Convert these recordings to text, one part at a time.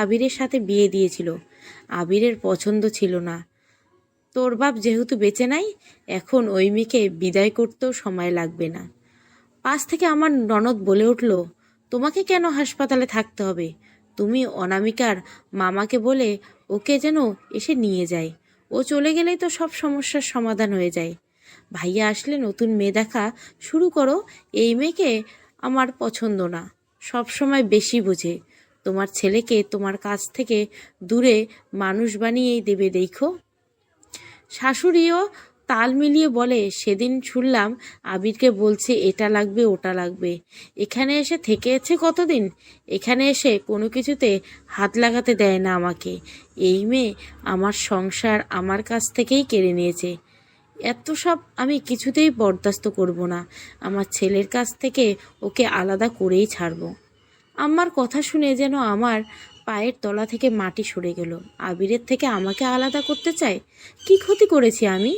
আবিরের সাথে বিয়ে দিয়েছিল। আবিরের পছন্দ ছিল না। তোর বাপ যেহেতু বেঁচে নাই, এখন ওই মেয়েকে বিদায় করতেও সময় লাগবে না। পাশ থেকে আমার ননদ বলে উঠল, তোমাকে কেন হাসপাতালে থাকতে হবে? তুমি অনামিকার মামাকে বলে ওকে যেন এসে নিয়ে যায়। ও চলে গেলেই তো সব সমস্যার সমাধান হয়ে যায়। ভাইয়া আসলে নতুন মেয়ে দেখা শুরু করো। এই মেয়েকে আমার পছন্দ না, সব সময় বেশি বোঝে। তোমার ছেলেকে তোমার কাছ থেকে দূরে মানুষ বানিয়েই দেবে দেখো। শাশুড়িও তাল মিলিয়ে বলে, সেদিন শুনলাম আবিরকে বলছে এটা লাগবে ওটা লাগবে। এখানে এসে থেকেছে কতদিন? এখানে এসে কোনো কিছুতে হাত লাগাতে দেয় না আমাকে। এই মেয়ে আমার সংসার আমার কাছ থেকেই কেড়ে নিয়েছে। এত সব আমি কিছুতেই বরদাস্ত করব না। আমার ছেলের কাছ থেকে ওকে আলাদা করেই ছাড়ব। আম্মার কথা শুনে যেন আমার পায়ের তলা থেকে মাটি সরে গেল। আবিরের থেকে আমাকে আলাদা করতে চায়? কি ক্ষতি করেছি আমি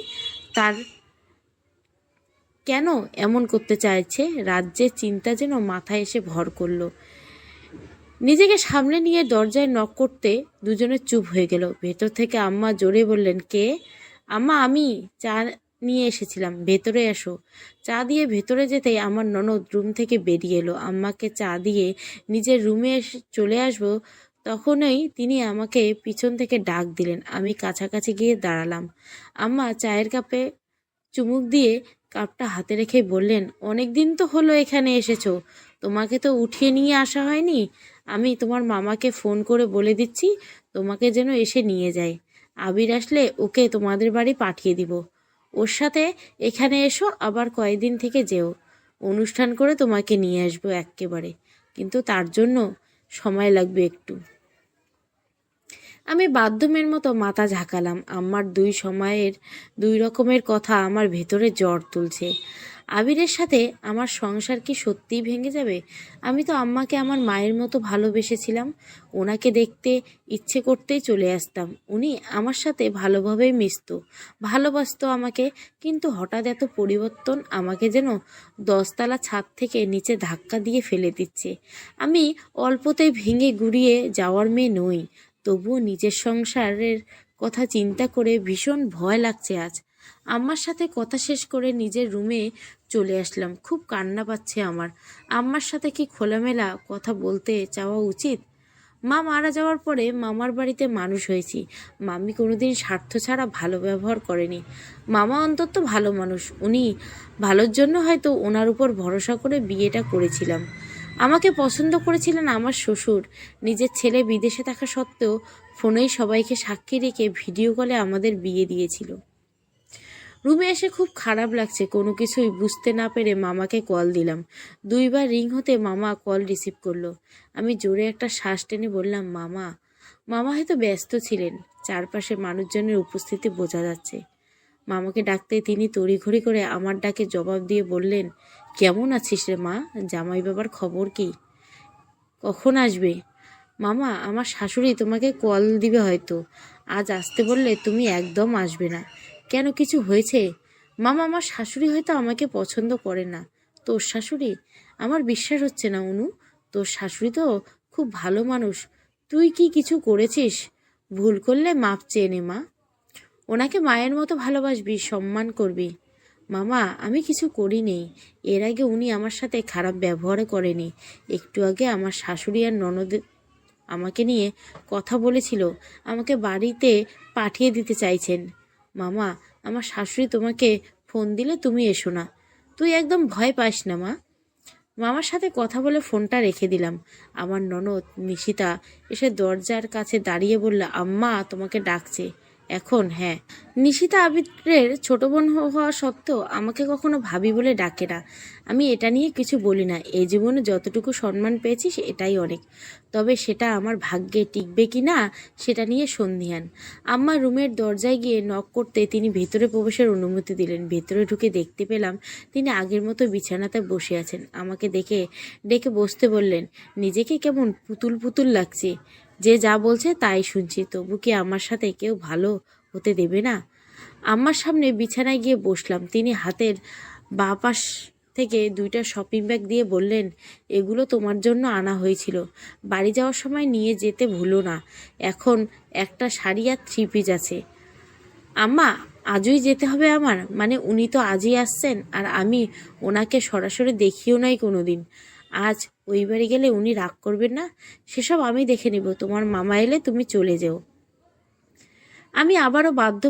তার? কেন এমন করতে চাইছে? রাজ্যের চিন্তা যেন মাথায় এসে ভর করলো। নিজেকে সামনে নিয়ে দরজায় নক করতে দুজনে চুপ হয়ে গেল। ভেতর থেকে আম্মা জোরে বললেন, কে? আম্মা, আমি চা নিয়ে এসেছিলাম, ভেতরে এসো। চা দিয়ে ভেতরে যেতেই আমার ননদ রুম থেকে বেরিয়ে এলো। আম্মাকে চা দিয়ে নিজের রুমে চলে আসবো, তখনই তিনি আমাকে পিছন থেকে ডাক দিলেন। আমি কাছাকাছি গিয়ে দাঁড়ালাম। আম্মা চায়ের কাপে চুমুক দিয়ে কাপটা হাতে রেখে বললেন, অনেক দিন তো হলো এখানে এসেছো, তোমাকে তো উঠিয়ে নিয়ে আসা হয়নি। আমি তোমার মামাকে ফোন করে বলে দিচ্ছি তোমাকে যেন এসে নিয়ে যায়। আবির আসলে ওকে তোমাদের বাড়ি পাঠিয়ে দিব। ওর সাথে এখানে এসো, আবার কয়েকদিন থেকে যেও। অনুষ্ঠান করে তোমাকে নিয়ে আসবো এক্কেবারে, কিন্তু তার জন্য সময় লাগবে একটু। আমি বাধ্যমের মতো মাথা ঝাঁকালাম। আমার দুই রকমের কথা আমার ভেতরে জ্বর তুলছে। আবিরের সাথে আমার সংসার কি সত্যিই ভেঙে যাবে? আমি তো আম্মাকে আমার মায়ের মতো ভালোবেসেছিলাম। ওনাকে দেখতে ইচ্ছে করতেই চলে আসতাম। উনি আমার সাথে ভালোভাবেই মিশতো, ভালোবাসতো আমাকে। কিন্তু হঠাৎ এত পরিবর্তন আমাকে যেন 10তলা ছাদ থেকে নিচে ধাক্কা দিয়ে ফেলে দিচ্ছে। আমি অল্পতেই ভেঙে গুড়িয়ে যাওয়ার মেয়ে নই। তবুও নিজের সংসারের কথা চিন্তা করে ভীষণ ভয় লাগছে আজ। আম্মার সাথে কথা শেষ করে নিজের রুমে চলে আসলাম। খুব কান্না পাচ্ছে আমার। আম্মার সাথে কি খোলামেলা কথা বলতে চাওয়া উচিত? মা মারা যাওয়ার পরে মামার বাড়িতে মানুষ হয়েছি। মামি কোনোদিন স্বার্থ ছাড়া ভালো ব্যবহার করেনি। মামা অন্তত ভালো মানুষ। উনি ভালোর জন্য হয়তো ওনার উপর ভরসা করে বিয়েটা করেছিলাম। আমাকে পছন্দ করেছিলেন আমার শ্বশুর। নিজের ছেলে বিদেশে থাকা সত্ত্বেও ফোনেই সবাইকে সাক্ষী রেখে ভিডিও কলে আমাদের বিয়ে দিয়েছিল। রুমে এসে খুব খারাপ লাগছে। কোনো কিছুই বুঝতে না পেরে মামাকে কল দিলাম। 2বার রিং হতে মামা কল রিসিভ করলো। আমি জোরে একটা শ্বাস টেনে বললাম, মামা। মামা হয়তো ব্যস্ত ছিলেন। চারপাশে মানুষজনের উপস্থিতি বোঝা যাচ্ছে। মামাকে ডাকতে তিনি তড়িঘড়ি করে আমার ডাকে জবাব দিয়ে বললেন, কেমন আছিস রে মা? জামাই বাবার খবর কি? কখন আসবে? মামা, আমার শাশুড়ি তোমাকে কল দিবে হয়তো। আজ আসতে বললে তুমি একদম আসবে না। কেন, কিছু হয়েছে? মামা, আমার শাশুড়ি হয়তো আমাকে পছন্দ করে না। তোর শাশুড়ি? আমার বিশ্বাস হচ্ছে না অনু। তোর শাশুড়ি তো খুব ভালো মানুষ। তুই কি কিছু করেছিস? ভুল করলে মাপ চেয়ে নে মা। ওনাকে মায়ের মতো ভালোবাসবি, সম্মান করবি। মামা, আমি কিছু করিনি। এর আগে উনি আমার সাথে খারাপ ব্যবহারও করেনি। একটু আগে আমার শাশুড়ি আর ননদ আমাকে নিয়ে কথা বলেছিল। আমাকে বাড়িতে পাঠিয়ে দিতে চাইছেন। মামা, আমার শাশুড়ি তোমাকে ফোন দিলে তুমি এসো না। তুই একদম ভয় পাস না মা। মামার সাথে কথা বলে ফোনটা রেখে দিলাম। আমার ননদ নিশিতা এসে দরজার কাছে দাঁড়িয়ে বলল, আম্মা তোমাকে ডাকছে। এখন? হ্যাঁ। নিশিতা আবিরের ছোট বোন হওয়া সত্ত্বেও আমাকে কখনো ভাবি বলে ডাকে না। আমি এটা নিয়ে কিছু বলি না। এই জীবনে যতটুকু সম্মান পেয়েছি এটাই অনেক। তবে সেটা আমার ভাগ্যে টিকবে কি না সেটা নিয়ে সন্দিহান। আম্মা রুমের দরজায় গিয়ে নক করতে তিনি ভেতরে প্রবেশের অনুমতি দিলেন। ভেতরে ঢুকে দেখতে পেলাম তিনি আগের মতো বিছানাতে বসে আছেন। আমাকে দেখে ডেকে বসতে বললেন। নিজেকে কেমন পুতুল পুতুল লাগছে। যে যা বলছে তাই শুনছি, তবু কি আমার সাথে কেউ ভালো হতে দেবে না? আম্মার সামনে বিছানায় গিয়ে বসলাম। তিনি হাতের বাঁ পাশ থেকে 2টা শপিং ব্যাগ দিয়ে বললেন, এগুলো তোমার জন্য আনা হয়েছিল, বাড়ি যাওয়ার সময় নিয়ে যেতে ভুলো না। এখন একটা শাড়ি আর 3 পিস আছে। আম্মা, আজই যেতে হবে আমার? মানে উনি তো আজই আসছেন, আর আমি ওনাকে সরাসরি দেখিও নাই কোনোদিন। আজ ওই বাড়ি গেলে উনি রাগ করবেন না? সেসব আমি দেখে নিব, তোমার মামা এলে তুমি চলে যেও। আমি আবারও বাধ্য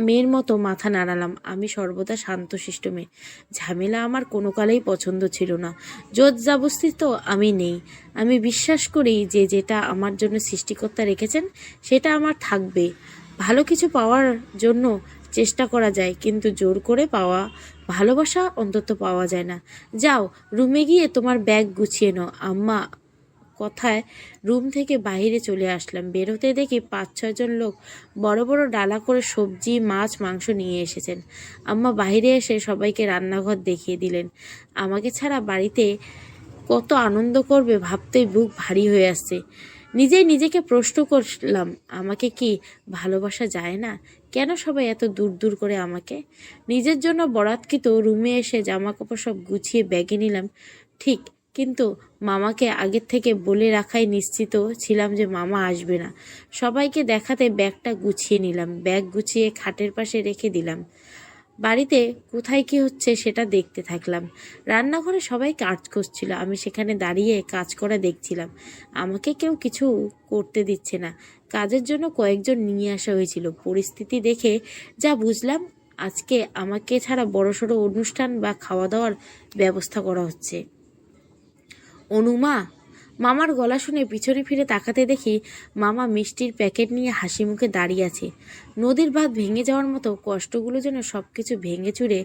মেয়ের মতো মাথা নাড়ালাম। আমি সর্বদা শান্তশিষ্ট মেয়ে, ঝামেলা আমার কোনো কালেই পছন্দ ছিল না। জোর জাবস্তি তো আমি নেই। আমি বিশ্বাস করি যে যেটা আমার জন্য সৃষ্টিকর্তা রেখেছেন সেটা আমার থাকবে। ভালো কিছু পাওয়ার জন্য চেষ্টা করা যায়, কিন্তু জোর করে পাওয়া ভালোবাসা অন্তত পাওয়া যায় না। যাও, রুমে গিয়ে তোমার ব্যাগ গুছিয়ে নাও। আম্মা কথায় রুম থেকে বাইরে চলে আসলাম। বেরোতে দেখি 5-6 জন লোক বড় বড় ডালা করে সবজি, মাছ, মাংস নিয়ে এসেছেন। আম্মা বাইরে এসে সবাইকে রান্নাঘর দেখিয়ে দিলেন। আমাকে ছাড়া বাড়িতে কত আনন্দ করবে ভাবতেই বুক ভারী হয়ে আসছে। নিজেই নিজেকে প্রশ্ন করলাম, আমাকে কি ভালোবাসা যায় না? কেন সবাই এত দূর দূর করে আমাকে? নিজের জন্য বরাতকৃত রুমে এসে জামা কাপড় সব গুছিয়ে ব্যাগে নিলাম, ঠিক, কিন্তু মামাকে আগের থেকে বলে রাখাই নিশ্চিত ছিলাম যে মামা আসবে না। সবাইকে দেখাতে ব্যাগটা গুছিয়ে নিলাম। ব্যাগ গুছিয়ে খাটের পাশে রেখে দিলাম। বাড়িতে কোথায় কি হচ্ছে সেটা দেখতে থাকলাম। রান্নাঘরে সবাই কাজ করছিল, আমি সেখানে দাঁড়িয়ে কাজ করা দেখছিলাম। আমাকে কেউ কিছু করতে দিচ্ছে না। কাজের জন্য কয়েকজন নিয়ে আসা হয়েছিল। পরিস্থিতি দেখে যা বুঝলাম, আজকে আমাকে ছাড়া বড়সড় অনুষ্ঠান বা খাওয়া দাওয়ার ব্যবস্থা করা হচ্ছে। অনুমা, মামার গলা শুনে পিছনে ফিরে তাকাতে দেখি মামা মিষ্টির প্যাকেট নিয়ে হাসি মুখে দাঁড়িয়ে আছে। নদীর বাঁধ ভেঙে যাওয়ার মতো কষ্টগুলো যেন সব কিছু ভেঙে চুরে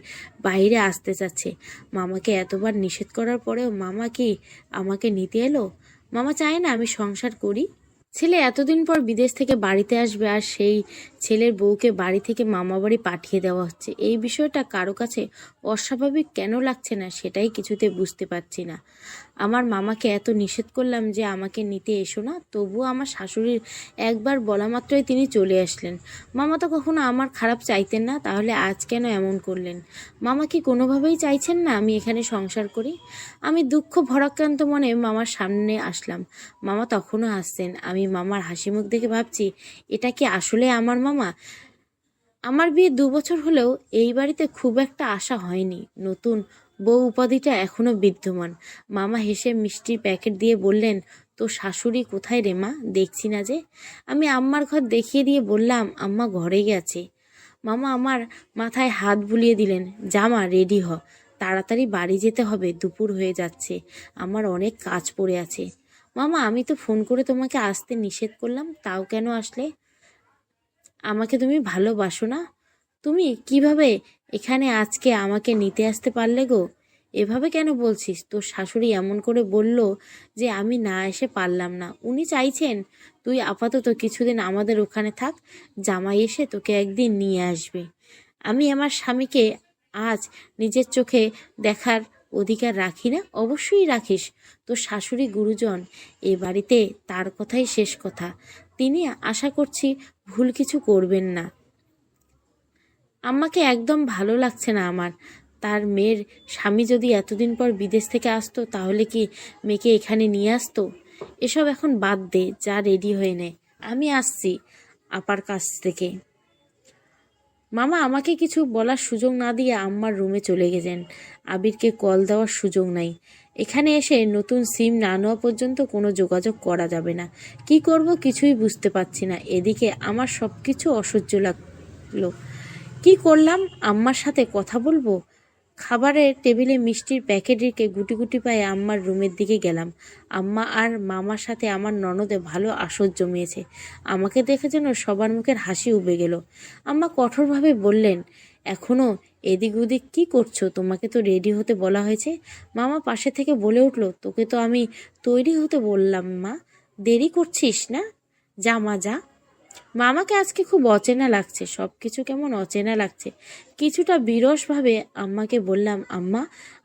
বাইরে আসতে চাচ্ছে। মামাকে এতবার নিষেধ করার পরেও মামা কি আমাকে নিতে এলো? মামা চায় না আমি সংসার করি? ছেলে এতদিন পর বিদেশ থেকে বাড়িতে আসবে, আর সেই ছেলের বউকে বাড়ি থেকে মামা বাড়ি পাঠিয়ে দেওয়া হচ্ছে। এই বিষয়টা কারো কাছে অস্বাভাবিক কেন লাগছে না সেটাই কিছুতে বুঝতে পারছি না। আমার মামাকে এত নিষেধ করলাম যে আমাকে নিতে এসো না, তবুও আমার শাশুড়ির একবার বলা মাত্রই তিনি চলে আসলেন। মামা তো কখনো আমার খারাপ চাইতেন না, তাহলে আজ কেন এমন করলেন? মামা কি কোনোভাবেই চাইছেন না আমি এখানে সংসার করি? আমি দুঃখ ভরাক্রান্ত মনে মামার সামনে আসলাম। মামা তখনও আসছেন। আমি মামার হাসি মুখ দেখে ভাবছি, এটা কি আসলে আমার মামা? আমার বিয়ে 2 বছর হলেও এই বাড়িতে খুব একটা আশা হয়নি। নতুন বউ উপাধিটা এখনো বিদ্যমান। মামা হেসে মিষ্টির প্যাকেট দিয়ে বললেন, তো শাশুড়ি কোথায় রে মা, দেখছি না যে? আমি আম্মার ঘর দেখিয়ে দিয়ে বললাম, আম্মা ঘরে গেছে। মামা আমার মাথায় হাত বুলিয়ে দিলেন, জামা রেডি হ, তাড়াতাড়ি বাড়ি যেতে হবে, দুপুর হয়ে যাচ্ছে, আমার অনেক কাজ পড়ে আছে। মামা, আমি তো ফোন করে তোমাকে আসতে নিষেধ করলাম, তাও কেন আসলে? আমাকে তুমি ভালোবাসো না? তুমি কিভাবে এখানে আজকে আমাকে নিতে আসতে পারলে গো? এভাবে কেন বলছিস? তোর শাশুড়ি এমন করে বলল যে আমি না এসে পারলাম না। উনি চাইছেন তুই আপাতত কিছুদিন আমাদের ওখানে থাক, জামাই এসে তোকে একদিন নিয়ে আসবে। আমি আমার স্বামীকে আজ নিজের চোখে দেখার অধিকার রাখি না? অবশ্যই রাখিস। তোর শাশুড়ি গুরুজন, এ বাড়িতে তার কথাই শেষ কথা। তিনি আশা করছি ভুল কিছু করবেন না। আম্মাকে একদম ভালো লাগছে না আমার। তার মেয়ের স্বামী যদি এতদিন পর বিদেশ থেকে আসতো, তাহলে কি মেয়েকে এখানে নিয়ে আসতো? এসব এখন বাদ দে, যা রেডি হয়ে নে, আমি আসছি আপার কাছ থেকে। মামা আমাকে কিছু বলার সুযোগ না দিয়ে আম্মার রুমে চলে গেছেন। আবিরকে কল দেওয়ার সুযোগ নাই। এখানে এসে নতুন সিম না নেওয়া পর্যন্ত কোনো যোগাযোগ করা যাবে না। কি করব কিছুই বুঝতে পারছি না। এদিকে আমার সব কিছু অসহ্য লাগলো। কি করলাম? আম্মার সাথে কথা বলবো? খাবারের টেবিলে মিষ্টির প্যাকেট রেখে গুটি গুটি পায়ে আম্মার রুমের দিকে গেলাম। আম্মা আর মামার সাথে আমার ননদে ভালো আসর জমিয়েছে। আমাকে দেখে যেন সবার মুখের হাসি উবে গেল। আম্মা কঠোরভাবে বললেন, এখনো এদিক ওদিক কি করছো? তোমাকে তো রেডি হতে বলা হয়েছে। মামা পাশে থেকে বলে উঠল, তোকে তো আমি তৈরি হতে বললাম মা, দেরি করছিস না? যা মা যা। মামাকে আজকে খুব অচেনা লাগছে, সব কিছু কেমন অচেনা লাগছে। কিছুটা বিরসভাবে আম্মাকে বললাম, আম্মা,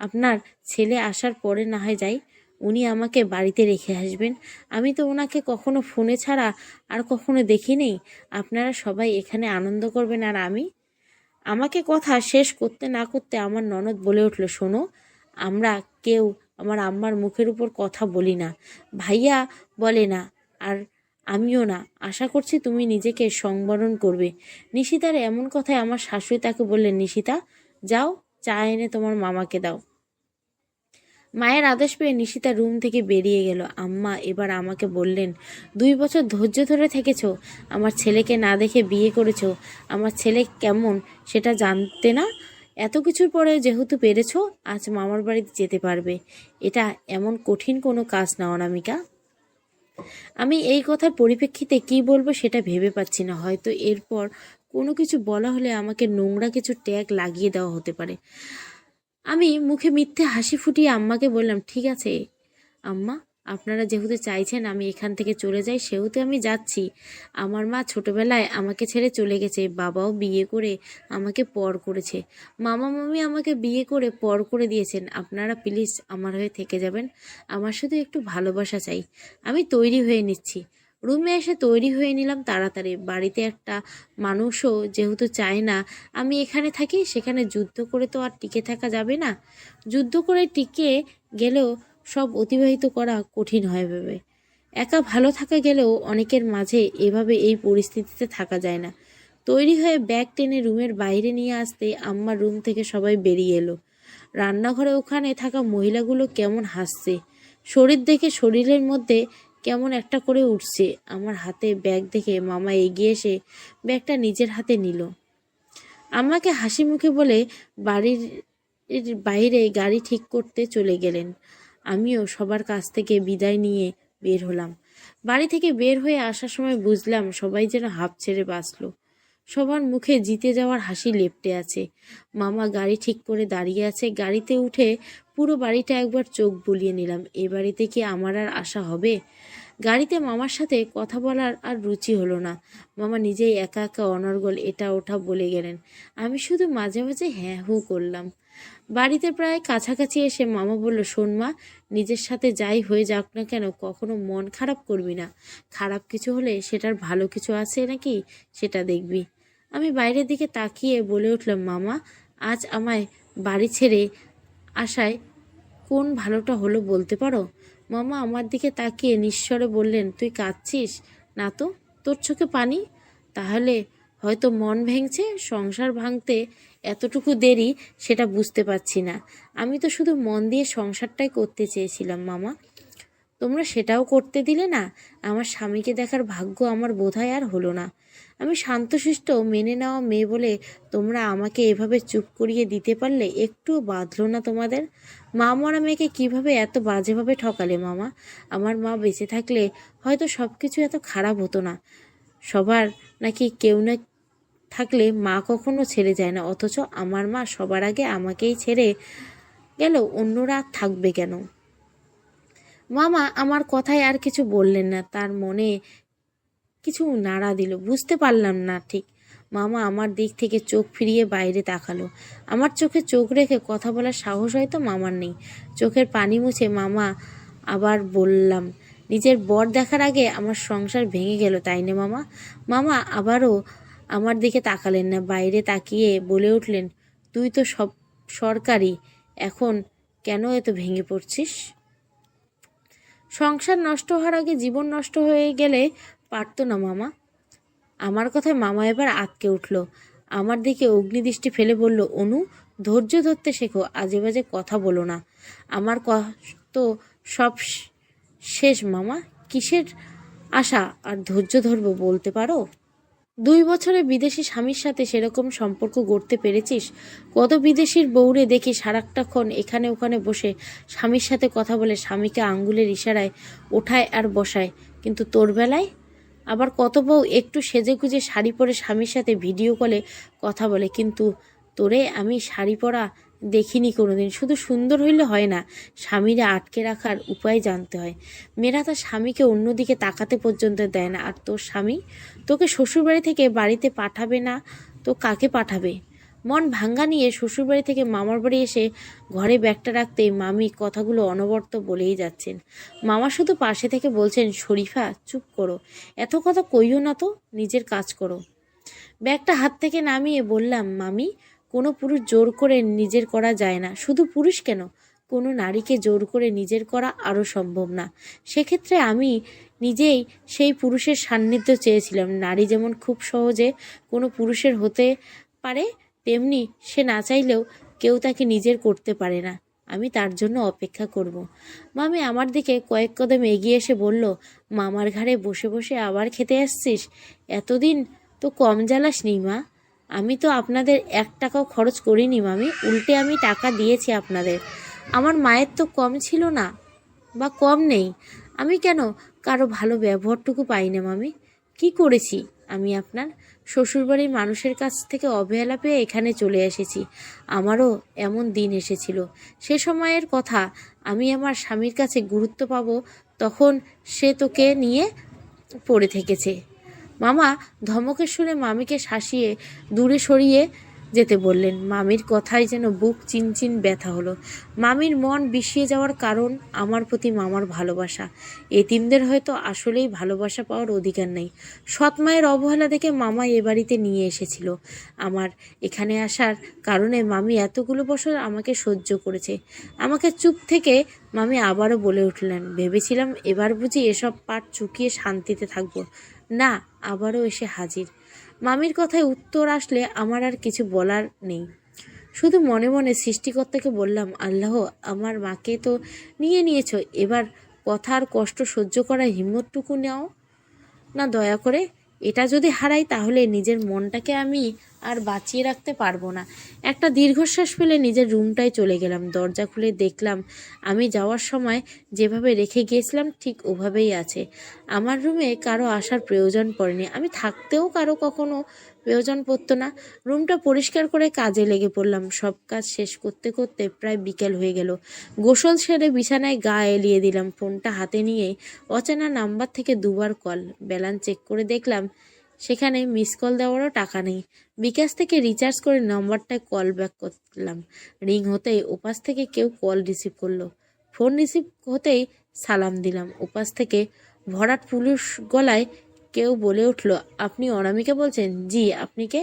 আপনার ছেলে আসার পরে না হয় যাই, উনি আমাকে বাড়িতে রেখে আসবেন। আমি তো ওনাকে কখনো ফোনে ছাড়া আর কখনো দেখি নেই। আপনারা সবাই এখানে আনন্দ করবেন, আর আমি। আমাকে কথা শেষ করতে না করতে আমার ননদ বলে উঠল, শোনো, আমরা কেউ আমার আম্মার মুখের উপর কথা বলি না, ভাইয়া বলে না, আর আমিও না। আশা করছি তুমি নিজেকে সংবরণ করবে। নিশিতার এমন কথায় আমার শাশুড়ি তাকে বললেন, নিশিতা যাও, চা এনে তোমার মামাকে দাও। মায়ের আদেশ পেয়ে নিশিতা রুম থেকে বেরিয়ে গেল। আম্মা এবার আমাকে বললেন, 2 বছর ধৈর্য ধরে থেকেছো, আমার ছেলেকে না দেখে বিয়ে করেছো, আমার ছেলে কেমন সেটা জানতে না? এত কিছুর পরে যেহেতু পেরেছো, আজ মামার বাড়িতে যেতে পারবে। এটা এমন কঠিন কোনো কাজ না অনামিকা। আমি এই কথার পরিপ্রেক্ষিতে কি বলবো সেটা ভেবে পাচ্ছি না। হয়তো এরপর কোনো কিছু বলা হলে আমাকে নোংরা কিছু ট্যাগ লাগিয়ে দেওয়া হতে পারে। আমি মুখে মিথ্যে হাসি ফুটিয়ে আম্মাকে বললাম, ঠিক আছে আম্মা, আপনারা যেহেতু চাইছেন আমি এখান থেকে চলে যাই, সেহেতু আমি যাচ্ছি। আমার মা ছোটবেলায় আমাকে ছেড়ে চলে গেছে, বাবাও বিয়ে করে আমাকে পর করেছে, মামা মামি আমাকে বিয়ে করে পর করে দিয়েছেন। আপনারা প্লিজ আমার হয়ে থেকে যাবেন, আমার শুধু একটু ভালোবাসা চাই। আমি তৈরি হয়ে নিচ্ছি। রুমে এসে তৈরি হয়ে নিলাম তাড়াতাড়ি। বাড়িতে একটা মানুষও যেহেতু চায় না আমি এখানে থাকি, সেখানে যুদ্ধ করে তো আর টিকে থাকা যাবে না। যুদ্ধ করে টিকে গেলেও সব অতিবাহিত করা কঠিন হয়ে যাবে। একা ভালো থাকা গেলেও অনেকের মাঝে এভাবে এই পরিস্থিতিতে থাকা যায় না। তৈরি হয়ে ব্যাগ টেনে রুমের বাইরে নিয়ে আসতে আম্মার রুম থেকে সবাই বেরিয়ে এলো। রান্নাঘরে ওখানে থাকা মহিলাগুলো কেমন হাসছে, শরীর দেখে শরীরের মধ্যে কেমন একটা করে উঠছে। আমার হাতে ব্যাগ দেখে মামা এগিয়ে এসে ব্যাগটা নিজের হাতে নিল। আমাকে হাসি মুখে বলে বাড়ির বাইরে গাড়ি ঠিক করতে চলে গেলেন। আমিও সবার কাছ থেকে বিদায় নিয়ে বের হলাম। বাড়ি থেকে বের হয়ে আসার সময় বুঝলাম সবাই যেন হাঁপ ছেড়ে বাঁচলো। সবার মুখে জিতে যাওয়ার হাসি লেপ্টে আছে। মামা গাড়ি ঠিক করে দাঁড়িয়ে আছে। গাড়িতে উঠে পুরো বাড়িটা একবার চোখ বুলিয়ে নিলাম। এ বাড়িতে কি আমার আর আশা হবে? গাড়িতে মামার সাথে কথা বলার আর রুচি হলো না। মামা নিজেই একা একা অনর্গল এটা ওঠা বলে গেলেন। আমি শুধু মাঝে মাঝে হ্যাঁ হু করলাম। বাড়িতে প্রায় কাছাকাছি এসে মামা বলল, শোন মা, নিজের সাথে যাই হয়ে যাক না কেন কখনো মন খারাপ করবি না। খারাপ কিছু হলে সেটার ভালো কিছু আছে নাকি সেটা দেখবি। আমি বাইরের দিকে তাকিয়ে বলে উঠলাম, মামা, আজ আমায় বাড়ি ছেড়ে আসায় কোন ভালোটা হলো বলতে পারো? মামা আমার দিকে তাকিয়ে নিঃস্বরে বললেন, তুই কাঁদছিস না তো? তোর চোখে পানি? তাহলে হয়তো মন ভেঙছে। সংসার ভাঙতে এতটুকু দেরি সেটা বুঝতে পারছি না। আমি তো শুধু মন দিয়ে সংসারটাই করতে চেয়েছিলাম মামা, তোমরা সেটাও করতে দিলে না। আমার স্বামীকে দেখার ভাগ্য আমার বোধহয় আর হলো না। আমি শান্তশিষ্ট মেনে নেওয়া মেয়ে বলে তোমরা আমাকে এভাবে চুপ করিয়ে দিতে পারলে? একটুও বাঁধলো না তোমাদের? মা মরা মেয়েকে কিভাবে এত বাজেভাবে ঠকালে মামা? আমার মা বেঁচে থাকলে হয়তো সব কিছু এত খারাপ হতো না। সবার নাকি কেউ না থাকলে মা কখনো ছেড়ে যায় না, অথচ আমার মা সবার আগে আমাকেই ছেড়ে গেল, অন্যরা থাকবে কেন? মামা আমার কথায় আর কিছু বললেন না। তার মনে কিছু নাড়া দিল, বুঝতে পারলাম না ঠিক। মামা আমার দিক থেকে চোখ ফিরিয়ে বাইরে তাকালো। আমার চোখে চোখ রেখে কথা বলার সাহস হয়তো মামার নেই। চোখের পানি মুছে মামা আবার বললাম, নিজের বর দেখার আগে আমার সংসার ভেঙে গেল তাই না মামা? মামা আবারও আমার দিকে তাকালেন না, বাইরে তাকিয়ে বলে উঠলেন, তুই তো সব সরকারি, এখন কেন এত ভেঙে পড়ছিস? সংসার নষ্ট হওয়ার আগে জীবন নষ্ট হয়ে গেলে পারতো না মামা? আমার কথায় মামা এবার আঁতকে উঠল। আমার দিকে অগ্নিদৃষ্টি ফেলে বলল, অনু, ধৈর্য ধরতে শেখো, আজে বাজে কথা বলো না। আমার কষ্ট সব শেষ মামা, কিসের আশা আর ধৈর্য ধরবো বলতে পারো? 2 বছরে বিদেশি স্বামীর সাথে সেরকম সম্পর্ক গড়তে পেরেছিস? কত বিদেশির বউরে দেখি সারাটাক্ষণ এখানে ওখানে বসে স্বামীর সাথে কথা বলে, স্বামীকে আঙ্গুলের ইশারায় ওঠায় আর বসায়, কিন্তু তোর বেলায়? আবার কত বউ একটু সেজেগুজে শাড়ি পরে স্বামীর সাথে ভিডিও কলে কথা বলে, কিন্তু তোরে আমি শাড়ি পরা দেখিনি কোনোদিন। শুধু সুন্দর হইলে হয় না, স্বামীরে আটকে রাখার উপায় জানতে হয়। মেয়েরা তার স্বামীকে অন্যদিকে তাকাতে পর্যন্ত দেয় না। আর তোর স্বামী তোকে শ্বশুরবাড়ি থেকে বাড়িতে পাঠাবে না তো কাকে পাঠাবে? মন ভাঙ্গা নিয়ে শ্বশুরবাড়ি থেকে মামার বাড়ি এসে ঘরে ব্যাগটা রাখতেই মামি কথাগুলো অনবরত বলেই যাচ্ছেন। মামা শুধু পাশে থেকে বলছেন, শরীফা চুপ করো, এত কথা কইও না তো, নিজের কাজ করো। ব্যাগটা হাত থেকে নামিয়ে বললাম, মামি, কোনো পুরুষ জোর করে নিজের করা যায় না। শুধু পুরুষ কেন, কোনো নারীকে জোর করে নিজের করা আরও সম্ভব না। সেক্ষেত্রে আমি নিজেই সেই পুরুষের সান্নিধ্য চেয়েছিলাম। নারী যেমন খুব সহজে কোনো পুরুষের হতে পারে, তেমনি সে না চাইলেও কেউ তাকে নিজের করতে পারে না। আমি তার জন্য অপেক্ষা করব। মামি আমার দিকে কয়েক কদম এগিয়ে এসে বলল, মামার ঘাড়ে বসে বসে আবার খেতে আসছিস? এতদিন তো কম জ্বালাসনি মা। আমি তো আপনাদের 1 টাকাও খরচ করিনি মামি, উল্টে আমি টাকা দিয়েছি আপনাদের। আমার মায়ের তো কম ছিল না বা কম নেই। আমি কেন কারো ভালো ব্যবহারটুকু পাই না মামি? কি করেছি আমি আপনার? শ্বশুরবাড়ির মানুষের কাছ থেকে অবহেলা পেয়ে এখানে চলে এসেছি। আমারও এমন দিন এসেছিল। সে সময়ের কথা, আমি আমার স্বামীর কাছে গুরুত্ব পাবো, তখন সে তোকে নিয়ে পড়ে থেকেছে। মামা ধমকের সুরে মামিকে শাসিয়ে দূরে সরিয়ে যেতে বললেন। মামির কথায় যেন বুক চিনচিন ব্যথা হলো। মামির মন বিষিয়ে যাওয়ার কারণ আমার প্রতি মামার ভালোবাসা। এতিমদের হয়তো আসলেই ভালোবাসা পাওয়ার অধিকার নেই। সৎ মায়ের অবহেলা দেখে মামা এ বাড়িতে নিয়ে এসেছিল। আমার এখানে আসার কারণে মামি এতগুলো বছর আমাকে সহ্য করেছে। আমাকে চুপ থেকে মামি আবারও বলে উঠলেন, ভেবেছিলাম এবার বুঝি এসব পাঠ চুকিয়ে শান্তিতে থাকবো। না, আবারও এসে হাজির। মামির কথায় উত্তর আসলে আমার আর কিছু বলার নেই। শুধু মনে মনে সৃষ্টিকর্তাকে বললাম, আল্লাহ, আমার মাকে তো নিয়েছো, এবার কথা আর কষ্ট সহ্য করার হিম্মতটুকু নাও না দয়া করে। এটা যদি হারাই তাহলে নিজের মনটাকে আমি আর বাঁচিয়ে রাখতে পারবো না। একটা দীর্ঘশ্বাস ফেলে নিজের রুমটায় চলে গেলাম। দরজা খুলে দেখলাম আমি যাওয়ার সময় যেভাবে রেখে গিয়েছিলাম ঠিক ওভাবেই আছে। আমার রুমে কারো আসার প্রয়োজন পড়েনি। আমি থাকতেও কারো কখনো প্রয়োজন পড়তো না। রুমটা পরিষ্কার করে কাজে লেগে পড়লাম। সব কাজ শেষ করতে করতে প্রায় বিকেল হয়ে গেল। গোসল সেরে বিছানায় গা এলিয়ে দিলাম। ফোনটা হাতে নিয়ে অচেনা নাম্বার থেকে 2বার কল। ব্যালেন্স চেক করে দেখলাম সেখানে মিস কল দেওয়ারও টাকা নেই। বিকাশ থেকে রিচার্জ করে নম্বরটায় কল ব্যাক করলাম। রিং হতেই ওপাশ থেকে কেউ কল রিসিভ করলো। ফোন রিসিভ হতেই সালাম দিলাম। ওপাশ থেকে ভরাট পুলিশ গলায় কেউ বলে উঠল, আপনি অনামিকা বলছেন? জি, আপনি কে?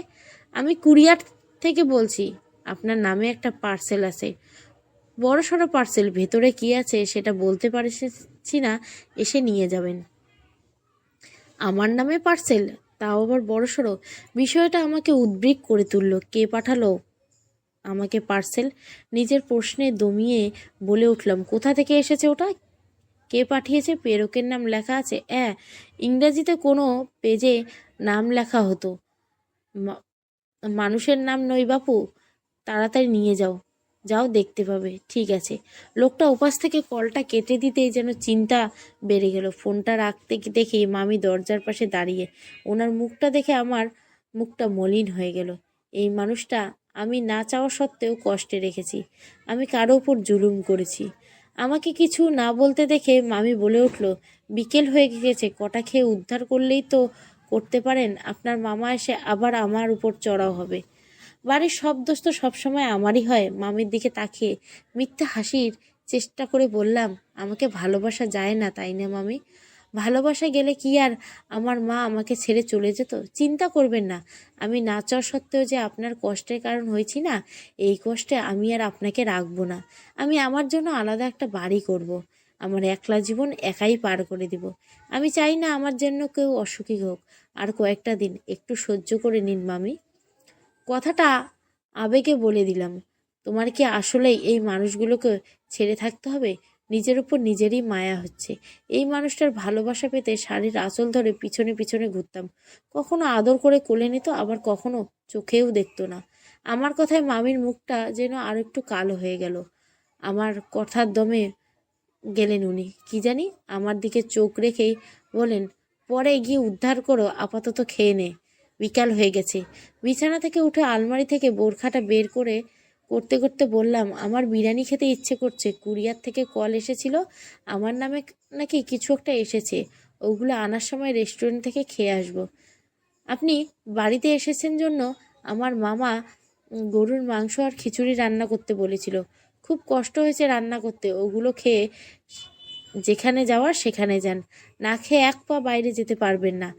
আমি কুরিয়ার থেকে বলছি। আপনার নামে একটা পার্সেল আছে, বড় সড়ো পার্সেল। ভেতরে কি আছে সেটা বলতে পারছি না, এসে নিয়ে যাবেন। আমার নামে পার্সেল, তাও আবার বড় সড়ো? বিষয়টা আমাকে উদ্বিগ্ন করে তুলল। কে পাঠালো আমাকে পার্সেল? নিজের প্রশ্নে দমিয়ে বলে উঠলাম, কোথা থেকে এসেছে ওটা? কে পাঠিয়েছে? প্রেরকের নাম লেখা আছে? ইংরেজিতে কোনো পেজে নাম লেখা হতো, মানুষের নাম নই বাপু। তাড়াতাড়ি নিয়ে যাও, যাও দেখতে পাবে। ঠিক আছে। লোকটা ওপাশ থেকে কলটা কেটে দিতেই যেন চিন্তা বেড়ে গেল। ফোনটা রাখতে দেখে মামি দরজার পাশে দাঁড়িয়ে। ওনার মুখটা দেখে আমার মুখটা মলিন হয়ে গেল। এই মানুষটা আমি না চাওয়া সত্ত্বেও কষ্টে রেখেছি। আমি কারো উপর জুলুম করেছি। আমাকে কিছু না বলতে দেখে মামি বলে উঠল, বিকেল হয়ে গেছে, কটা খেয়ে উদ্ধার করলেই তো করতে পারেন। আপনার মামা এসে আবার আমার উপর চড়াও হবে। বাড়ির সব দোষ তো সবসময় আমারই হয়। মামির দিকে তাকিয়ে মিথ্যা হাসির চেষ্টা করে বললাম, আমাকে ভালোবাসা যায় না তাই না মামি? ভালোবাসা গেলে কি আর আমার মা আমাকে ছেড়ে চলে যেত? চিন্তা করবেন না, আমি না চাওয়া সত্ত্বেও যে আপনার কষ্টের কারণ হয়েছি না, এই কষ্টে আমি আর আপনাকে রাখবো না। আমি আমার জন্য আলাদা একটা বাড়ি করব। আমার একলা জীবন একাই পার করে দিব। আমি চাই না আমার জন্য কেউ অসুখী হোক। আর কয়েকটা দিন একটু সহ্য করে নিন মামি। কথাটা আবেগে বলে দিলাম। তোমার কি আসলেই এই মানুষগুলোকে ছেড়ে থাকতে হবে? নিজের উপর নিজেরই মায়া হচ্ছে। এই মানুষটার ভালোবাসা পেতে শাড়ির আঁচল ধরে পিছনে পিছনে ঘুরতাম। কখনো আদর করে কোলে নিত, আবার কখনো চোখেও দেখতো না। আমার কথায় মামির মুখটা যেন আর একটু কালো হয়ে গেল। আমার কথার দমে গেলেন উনি। কি জানি আমার দিকে চোখ রেখেই বলেন, পরে গিয়ে উদ্ধার করো, আপাতত খেয়ে নে, বিকাল হয়ে গেছে। বিছানা থেকে উঠে আলমারি থেকে বোরখাটা বের করে করতে করতে বললাম, আমার বিরিয়ানি খেতে ইচ্ছে করছে। কুরিয়ার থেকে কল এসেছিল আমার নামে নাকি কিছু একটা এসেছে, ওগুলো আনার সময় রেস্টুরেন্ট থেকে খেয়ে আসবো। আপনি বাড়িতে এসেছেন জন্য আমার মামা গরুর মাংস আর খিচুড়ি রান্না করতে বলেছিল। খুব কষ্ট হয়েছে রান্না করতে। ওগুলো খেয়ে যেখানে যাওয়ার সেখানে যান, না খেয়ে 1 পা বাইরে যেতে পারবেন না।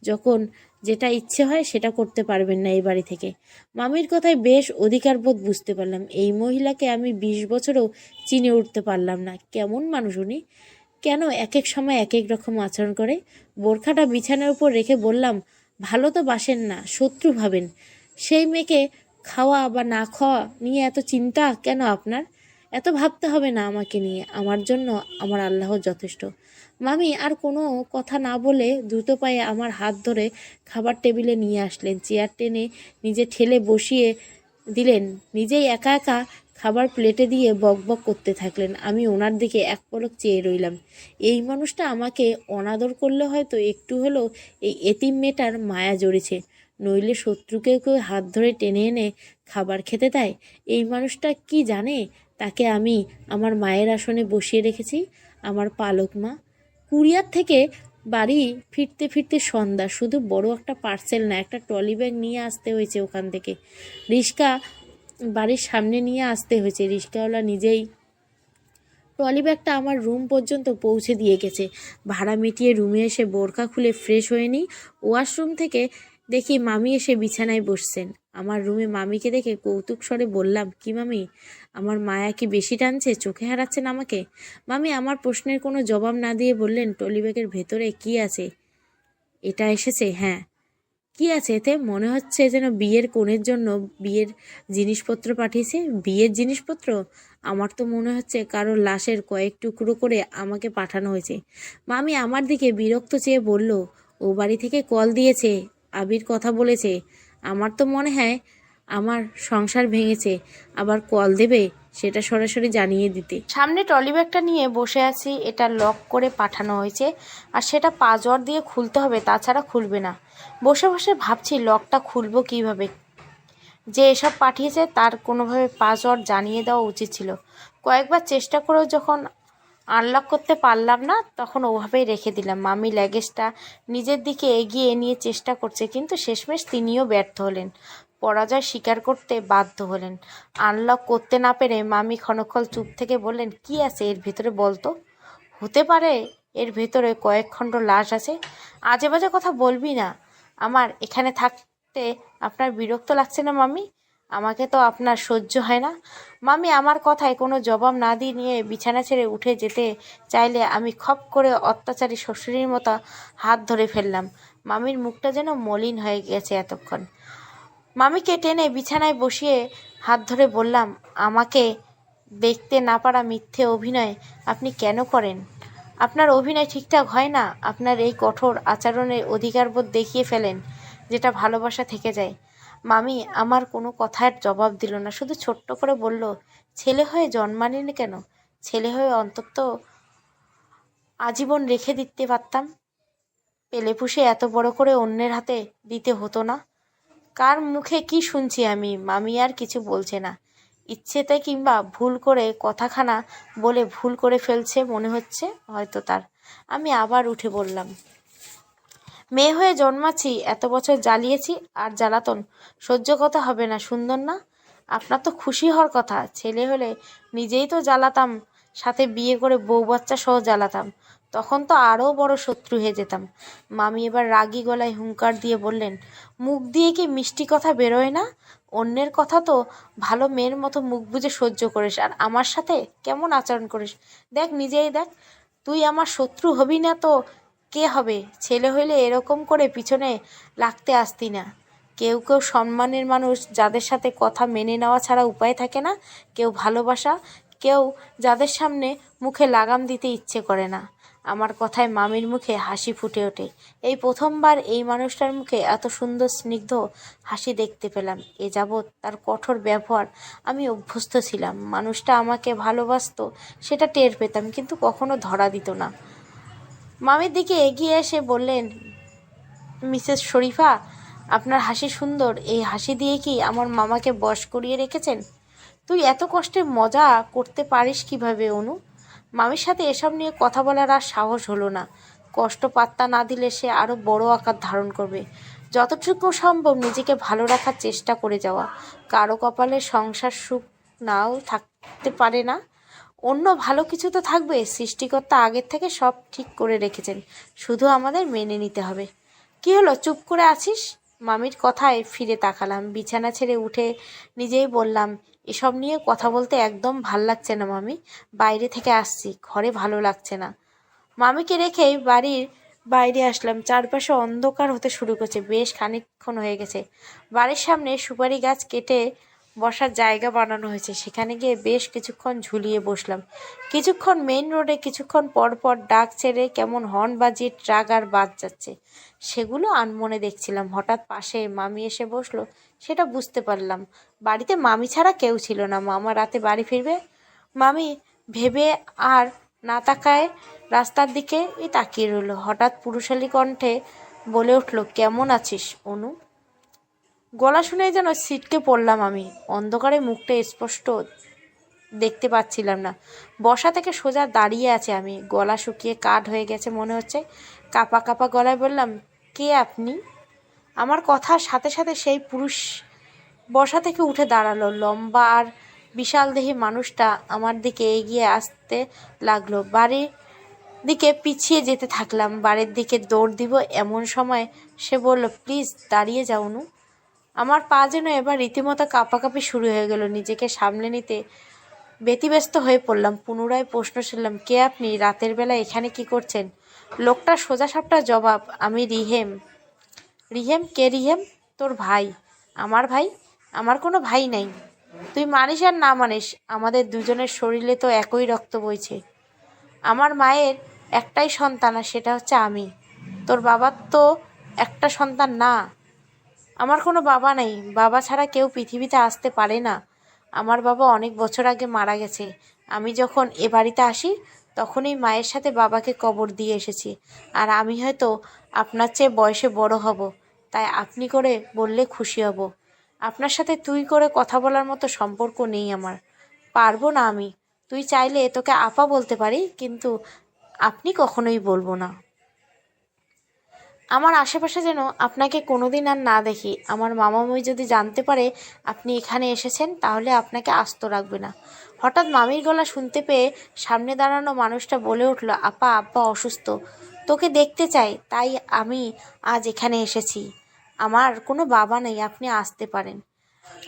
যখন যেটা ইচ্ছে হয় সেটা করতে পারবেন না এই বাড়ি থেকে। মামির কথায় বেশ অধিকারবোধ বুঝতে পারলাম। এই মহিলাকে আমি 20 বছরেও চিনে উঠতে পারলাম না। কেমন মানুষ উনি, কেন এক এক সময় এক এক রকম আচরণ করে। বোরখাটা বিছানার উপর রেখে বললাম, ভালো তো বাসেন না, শত্রু ভাবেন। সেই মেয়েকে খাওয়া বা না খাওয়া নিয়ে এত চিন্তা কেন আপনার? এত ভাবতে হবে না আমাকে নিয়ে, আমার জন্য আমার আল্লাহ যথেষ্ট। মামি আর কোনো কথা না বলে দ্রুত পায়ে আমার হাত ধরে খাবার টেবিলে নিয়ে আসলেন। চেয়ার টেনে নিজে ঠেলে বসিয়ে দিলেন। নিজেই একা একা খাবার প্লেটে দিয়ে বকবক করতে থাকলেন। আমি ওনার দিকে এক পলক চেয়ে রইলাম। এই মানুষটা আমাকে অনাদর করলে হয়তো একটু হলেও এই এতিম মেয়েটার মায়া জড়িছে, নইলে শত্রুকে কেউ হাত ধরে টেনে এনে খাবার খেতে দেয়? এই মানুষটা কি জানে তাকে আমি আমার মায়ের আসনে বসিয়ে রেখেছি? আমার পালক মা। কুরিয়ার থেকে বাড়ি ফিরতে ফিরতে সন্ধ্যা। শুধু বড় একটা পার্সেল না, একটা ট্রলি ব্যাগ নিয়ে আসতে হয়েছে ওখান থেকে। রিক্সা বাড়ির সামনে নিয়ে আসতে হয়েছে। রিক্সাওয়ালা নিজেই ট্রলি ব্যাগটা আমার রুম পর্যন্ত পৌঁছে দিয়ে গেছে। ভাড়া মিটিয়ে রুমে এসে বোরকা খুলে ফ্রেশ হয়ে নিই। ওয়াশরুম থেকে দেখি মামি এসে বিছানায় বসছেন। আমার রুমে মামিকে দেখে কৌতুক স্বরে বললাম, কি মামি, আমার মায়া কি বেশি টানছে? চোখে হারাচ্ছেন আমাকে? মামি আমার প্রশ্নের কোনো জবাব না দিয়ে বললেন, ট্রলি ব্যাগের ভেতরে কি আছে? এটা এসেছে? হ্যাঁ। কি আছে এতে? মনে হচ্ছে যেন বিয়ের কনের জন্য বিয়ের জিনিসপত্র পাঠিয়েছে। বিয়ের জিনিসপত্র? আমার তো মনে হচ্ছে কারোর লাশের কয়েক টুকরো করে আমাকে পাঠানো হয়েছে। মামি আমার দিকে বিরক্ত চেয়ে বলল, ও বাড়ি থেকে কল দিয়েছে, আবির কথা বলেছে। আমার তো মনে হয় আমার সংসার ভেঙেছে, আবার কল দেবে সেটা সরাসরি জানিয়ে দিতে। সামনে ট্রলি ব্যাগটা নিয়ে বসে আছি, এটা লক করে পাঠানো হয়েছে আর সেটা পাসওয়ার্ড দিয়ে খুলতে হবে, তাছাড়া খুলবে না। বসে বসে ভাবছি লকটা খুলবো কিভাবে। যে এসব পাঠিয়েছে তার কোনোভাবে পাসওয়ার্ড জানিয়ে দেওয়া উচিত ছিল। কয়েকবার চেষ্টা করেও যখন আনলক করতে পারলাম না, তখন ওভাবেই রেখে দিলাম। মামি লাগেজটা নিজের দিকে এগিয়ে নিয়ে চেষ্টা করছে, কিন্তু শেষমেশ তিনিও ব্যর্থ হলেন, পরাজয় স্বীকার করতে বাধ্য হলেন। আনলক করতে না পেরে মামি ক্ষণক্ষণ চুপ থেকে বললেন, কি আছে এর ভেতরে বলতো? হতে পারে এর ভেতরে কয়েক খণ্ড লাশ আছে। আজে বাজে কথা বলবি না। আমার এখানে থাকতে আপনার বিরক্ত লাগছে না মামি? আমাকে তো আপনার সহ্য হয় না। মামি আমার কথায় কোনো জবাব না দিয়ে নিয়ে বিছানা ছেড়ে উঠে যেতে চাইলে আমি খপ করে অত্যাচারী শ্বশুরের মতো হাত ধরে ফেললাম। মামির মুখটা যেন মলিন হয়ে গেছে এতক্ষণ। মামিকে টেনে বিছানায় বসিয়ে হাত ধরে বললাম, আমাকে দেখতে না পারা মিথ্যে অভিনয় আপনি কেন করেন? আপনার অভিনয় ঠিকঠাক হয় না। আপনার এই কঠোর আচরণের অধিকারবোধ দেখিয়ে ফেলেন, যেটা ভালোবাসা থেকে যায়। মামি আমার কোনো কথার জবাব দিল না, শুধু ছোট্ট করে বলল, ছেলে হয়ে জন্মানিনি কেন? ছেলে হয়ে অন্তত আজীবন রেখে দিতে পারতাম। পেলে পুষে এত বড় করে অন্যের হাতে দিতে হতো না। কার মুখে কি শুনছি আমি? মামি আর কিছু বলছে না। ইচ্ছেতে কিংবা ভুল করে কথাখানা বলে ভুল করে ফেলছে মনে হচ্ছে হয়তো তার। আমি আবার উঠে বললাম, মেয়ে হয়ে জন্মাচ্ছি, এত বছর জ্বালিয়েছি, আর জ্বালাতন সহ্য করতে হবে না। সুন্দর না? আপনার তো খুশি হওয়ার কথা। ছেলে হলে নিজেই তো জ্বালাতাম, সাথে বিয়ে করে বউ বাচ্চা সহ জ্বালাতাম। তখন তো আরও বড় শত্রু হয়ে যেতাম। মামি এবার রাগী গলায় হুঙ্কার দিয়ে বললেন, মুখ দিয়ে কি মিষ্টি কথা বেরোয় না? অন্যের কথা তো ভালো মেয়ের মতো মুখ বুজে সহ্য করিস, আর আমার সাথে কেমন আচরণ করিস। দেখ, নিজেই দেখ। তুই আমার শত্রু হবি না তো কে হবে? ছেলে হইলে এরকম করে পিছনে লাগতে আসতি না। কেউ কেউ সম্মানের মানুষ, যাদের সাথে কথা মেনে নেওয়া ছাড়া উপায় থাকে না। কেউ ভালোবাসা, কেউ যাদের সামনে মুখে লাগাম দিতে ইচ্ছে করে না। আমার কথায় মামির মুখে হাসি ফুটে ওঠে। এই প্রথমবার এই মানুষটার মুখে এত সুন্দর স্নিগ্ধ হাসি দেখতে পেলাম। এ যাবৎ তার কঠোর ব্যবহার আমি অভ্যস্ত ছিলাম। মানুষটা আমাকে ভালোবাসতো সেটা টের পেতাম, কিন্তু কখনো ধরা দিত না। মামির দিকে এগিয়ে এসে বললেন, মিসেস শরীফা, আপনার হাসি সুন্দর। এই হাসি দিয়ে কি আমার মামাকে বশ করিয়ে রেখেছেন? তুই এত কষ্টে মজা করতে পারিস কিভাবে অনু? মামির সাথে এসব নিয়ে কথা বলার আর সাহস হলো না। কষ্ট পাত্তা না দিলে সে আরও বড় আকার ধারণ করবে। যতটুকু সম্ভব নিজেকে ভালো রাখার চেষ্টা করে যাওয়া। কারো কপালে সংসার সুখ নাও থাকতে পারে না, অন্য ভালো কিছু তো থাকবে। সৃষ্টিকর্তা আগের থেকে সব ঠিক করে রেখেছেন, শুধু আমাদের মেনে নিতে হবে। কি হলো, চুপ করে আছিস? মামির কথায় ফিরে তাকালাম। বিছানা ছেড়ে উঠে নিজেই বললাম, এসব নিয়ে কথা বলতে একদম ভাল লাগছে না মামি। বাইরে থেকে আসছি, ঘরে ভালো লাগছে না। মামিকে রেখেই বাড়ির বাইরে আসলাম। চারপাশে অন্ধকার হতে শুরু করছে। বেশ খানিকক্ষণ হয়ে গেছে। বাড়ির সামনে সুপারি গাছ কেটে বসার জায়গা বানানো হয়েছে। সেখানে গিয়ে বেশ কিছুক্ষণ ঝুলিয়ে বসলাম। কিছুক্ষণ মেইন রোডে, কিছুক্ষণ পর পর ডাক ছেড়ে কেমন হর্ন বাজিয়ে ট্রাক আর বাস যাচ্ছে, সেগুলো আনমনে দেখছিলাম। হঠাৎ পাশে মামি এসে বসলো, সেটা বুঝতে পারলাম। বাড়িতে মামি ছাড়া কেউ ছিল না। মামা রাতে বাড়ি ফিরবে। মামি ভেবে আর না তাকায় রাস্তার দিকে তাকিয়ে রইল। হঠাৎ পুরুষালী কণ্ঠে বলে উঠল, কেমন আছিস অনু? গলা শুনে যেন ছিটকে পড়লাম আমি। অন্ধকারে মুখটা স্পষ্ট দেখতে পাচ্ছিলাম না। বসা থেকে সোজা দাঁড়িয়ে আছে আমি। গলা শুকিয়ে কাঠ হয়ে গেছে মনে হচ্ছে। কাপা কাপা গলায় বললাম, কে আপনি? আমার কথার সাথে সাথে সেই পুরুষ বসা থেকে উঠে দাঁড়ালো। লম্বা আর বিশাল দেহী মানুষটা আমার দিকে এগিয়ে আসতে লাগলো। বাড়ির দিকে পিছিয়ে যেতে থাকলাম। বাড়ির দিকে দৌড় দিব এমন সময় সে বলল, প্লিজ দাঁড়িয়ে যাও নু। আমার পা যেন এবার রীতিমতো কাঁপাকাঁপি শুরু হয়ে গেল। নিজেকে সামলে নিতে ব্যতিব্যস্ত হয়ে পড়লাম। পুনরায় প্রশ্ন করলাম, কে আপনি? রাতের বেলা এখানে কি করছেন? লোকটা সোজাসাপটা জবাব, আমি রিহেম। রিহেম? কে রিহেম? তোর ভাই। আমার ভাই? আমার কোনো ভাই নাই। তুই মানিস আর না মানিস, আমাদের দুজনের শরীরে তো একই রক্ত বইছে। আমার মায়ের একটাই সন্তান, আর সেটা হচ্ছে আমি। তোর বাবার তো একটা সন্তান না। আমার কোনো বাবা নেই। বাবা ছাড়া কেউ পৃথিবীতে আসতে পারে না। আমার বাবা অনেক বছর আগে মারা গেছে। আমি যখন এ বাড়িতে আসি তখনই মায়ের সাথে বাবাকে কবর দিয়ে এসেছি। আর আমি হয়তো আপনার চেয়ে বয়সে বড় হব, তাই আপনি করে বললে খুশি হব। আপনার সাথে তুই করে কথা বলার মতো সম্পর্ক নেই আমার। পারবো না আমি। তুই চাইলে তোকে আপা বলতে পারি, কিন্তু আপনি কখনোই বলবো না। আমার আশেপাশে যেন আপনাকে কোনোদিন আর না দেখি। আমার মামামুই যদি জানতে পারে আপনি এখানে এসেছেন, তাহলে আপনাকে আস্ত রাখবে না। হঠাৎ মামির গলা শুনতে পেয়ে সামনে দাঁড়ানো মানুষটা বলে উঠল, আপা, আব্বা অসুস্থ, তোকে দেখতে চাই, তাই আমি আজ এখানে এসেছি। আমার কোনো বাবা নেই, আপনি আসতে পারেন।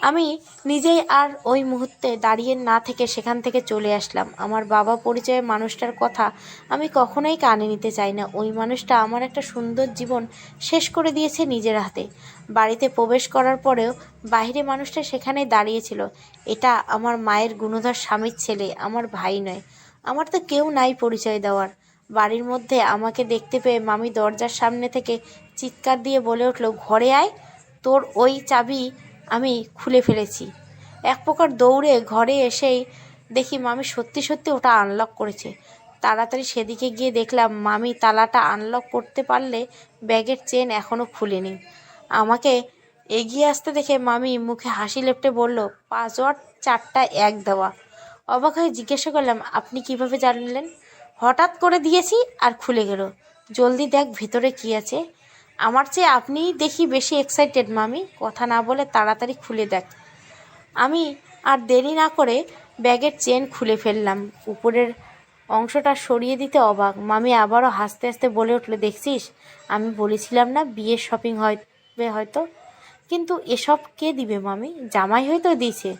আমি নিজেই আর ওই মুহূর্তে দাঁড়িয়ে না থেকে সেখান থেকে চলে আসলাম। আমার বাবা পরিচয়ের মানুষটার কথা আমি কখনোই কানে নিতে চাই না। ওই মানুষটা আমার একটা সুন্দর জীবন শেষ করে দিয়েছে নিজের হাতে। বাড়িতে প্রবেশ করার পরেও বাইরে মানুষটা সেখানে দাঁড়িয়েছিল। এটা আমার মায়ের গুণধর স্বামীর ছেলে, আমার ভাই নয়। আমার তো কেউ নাই পরিচয় দেওয়ার। বাড়ির মধ্যে আমাকে দেখতে পেয়ে মামি দরজার সামনে থেকে চিৎকার দিয়ে বলে উঠল, ঘরে আয়, তোর ওই চাবি আমি খুলে ফেলেছি। এক প্রকার দৌড়ে ঘরে এসেই দেখি মামি সত্যি সত্যি ওটা আনলক করেছে। তাড়াতাড়ি সেদিকে গিয়ে দেখলাম মামি তালাটা আনলক করতে পারলে ব্যাগের চেন এখনও খুলেনি। আমাকে এগিয়ে আসতে দেখে মামি মুখে হাসি লেপ্টে বলল, পাসওয়ার্ড 4টা 1 দেওয়া। অবাক হয়ে জিজ্ঞাসা করলাম, আপনি কিভাবে জানলেন? হঠাৎ করে দিয়েছি আর খুলে গেল। জলদি দেখ ভিতরে কি আছে। আমার চেয়ে আপনিই দেখি বেশি এক্সাইটেড মামি। কথা না বলে তাড়াতাড়ি খুলে দেখ। আমি আর দেরি না করে ব্যাগের চেন খুলে ফেললাম। উপরের অংশটা সরিয়ে দিতে অবাক। মামি আবারও হাসতে হাসতে বলে উঠল, দেখছিস, আমি বলেছিলাম না বিয়ের শপিং হবে হয়তো। কিন্তু এসব কে দিবে মামি? জামাই হয়তো দিয়েছে।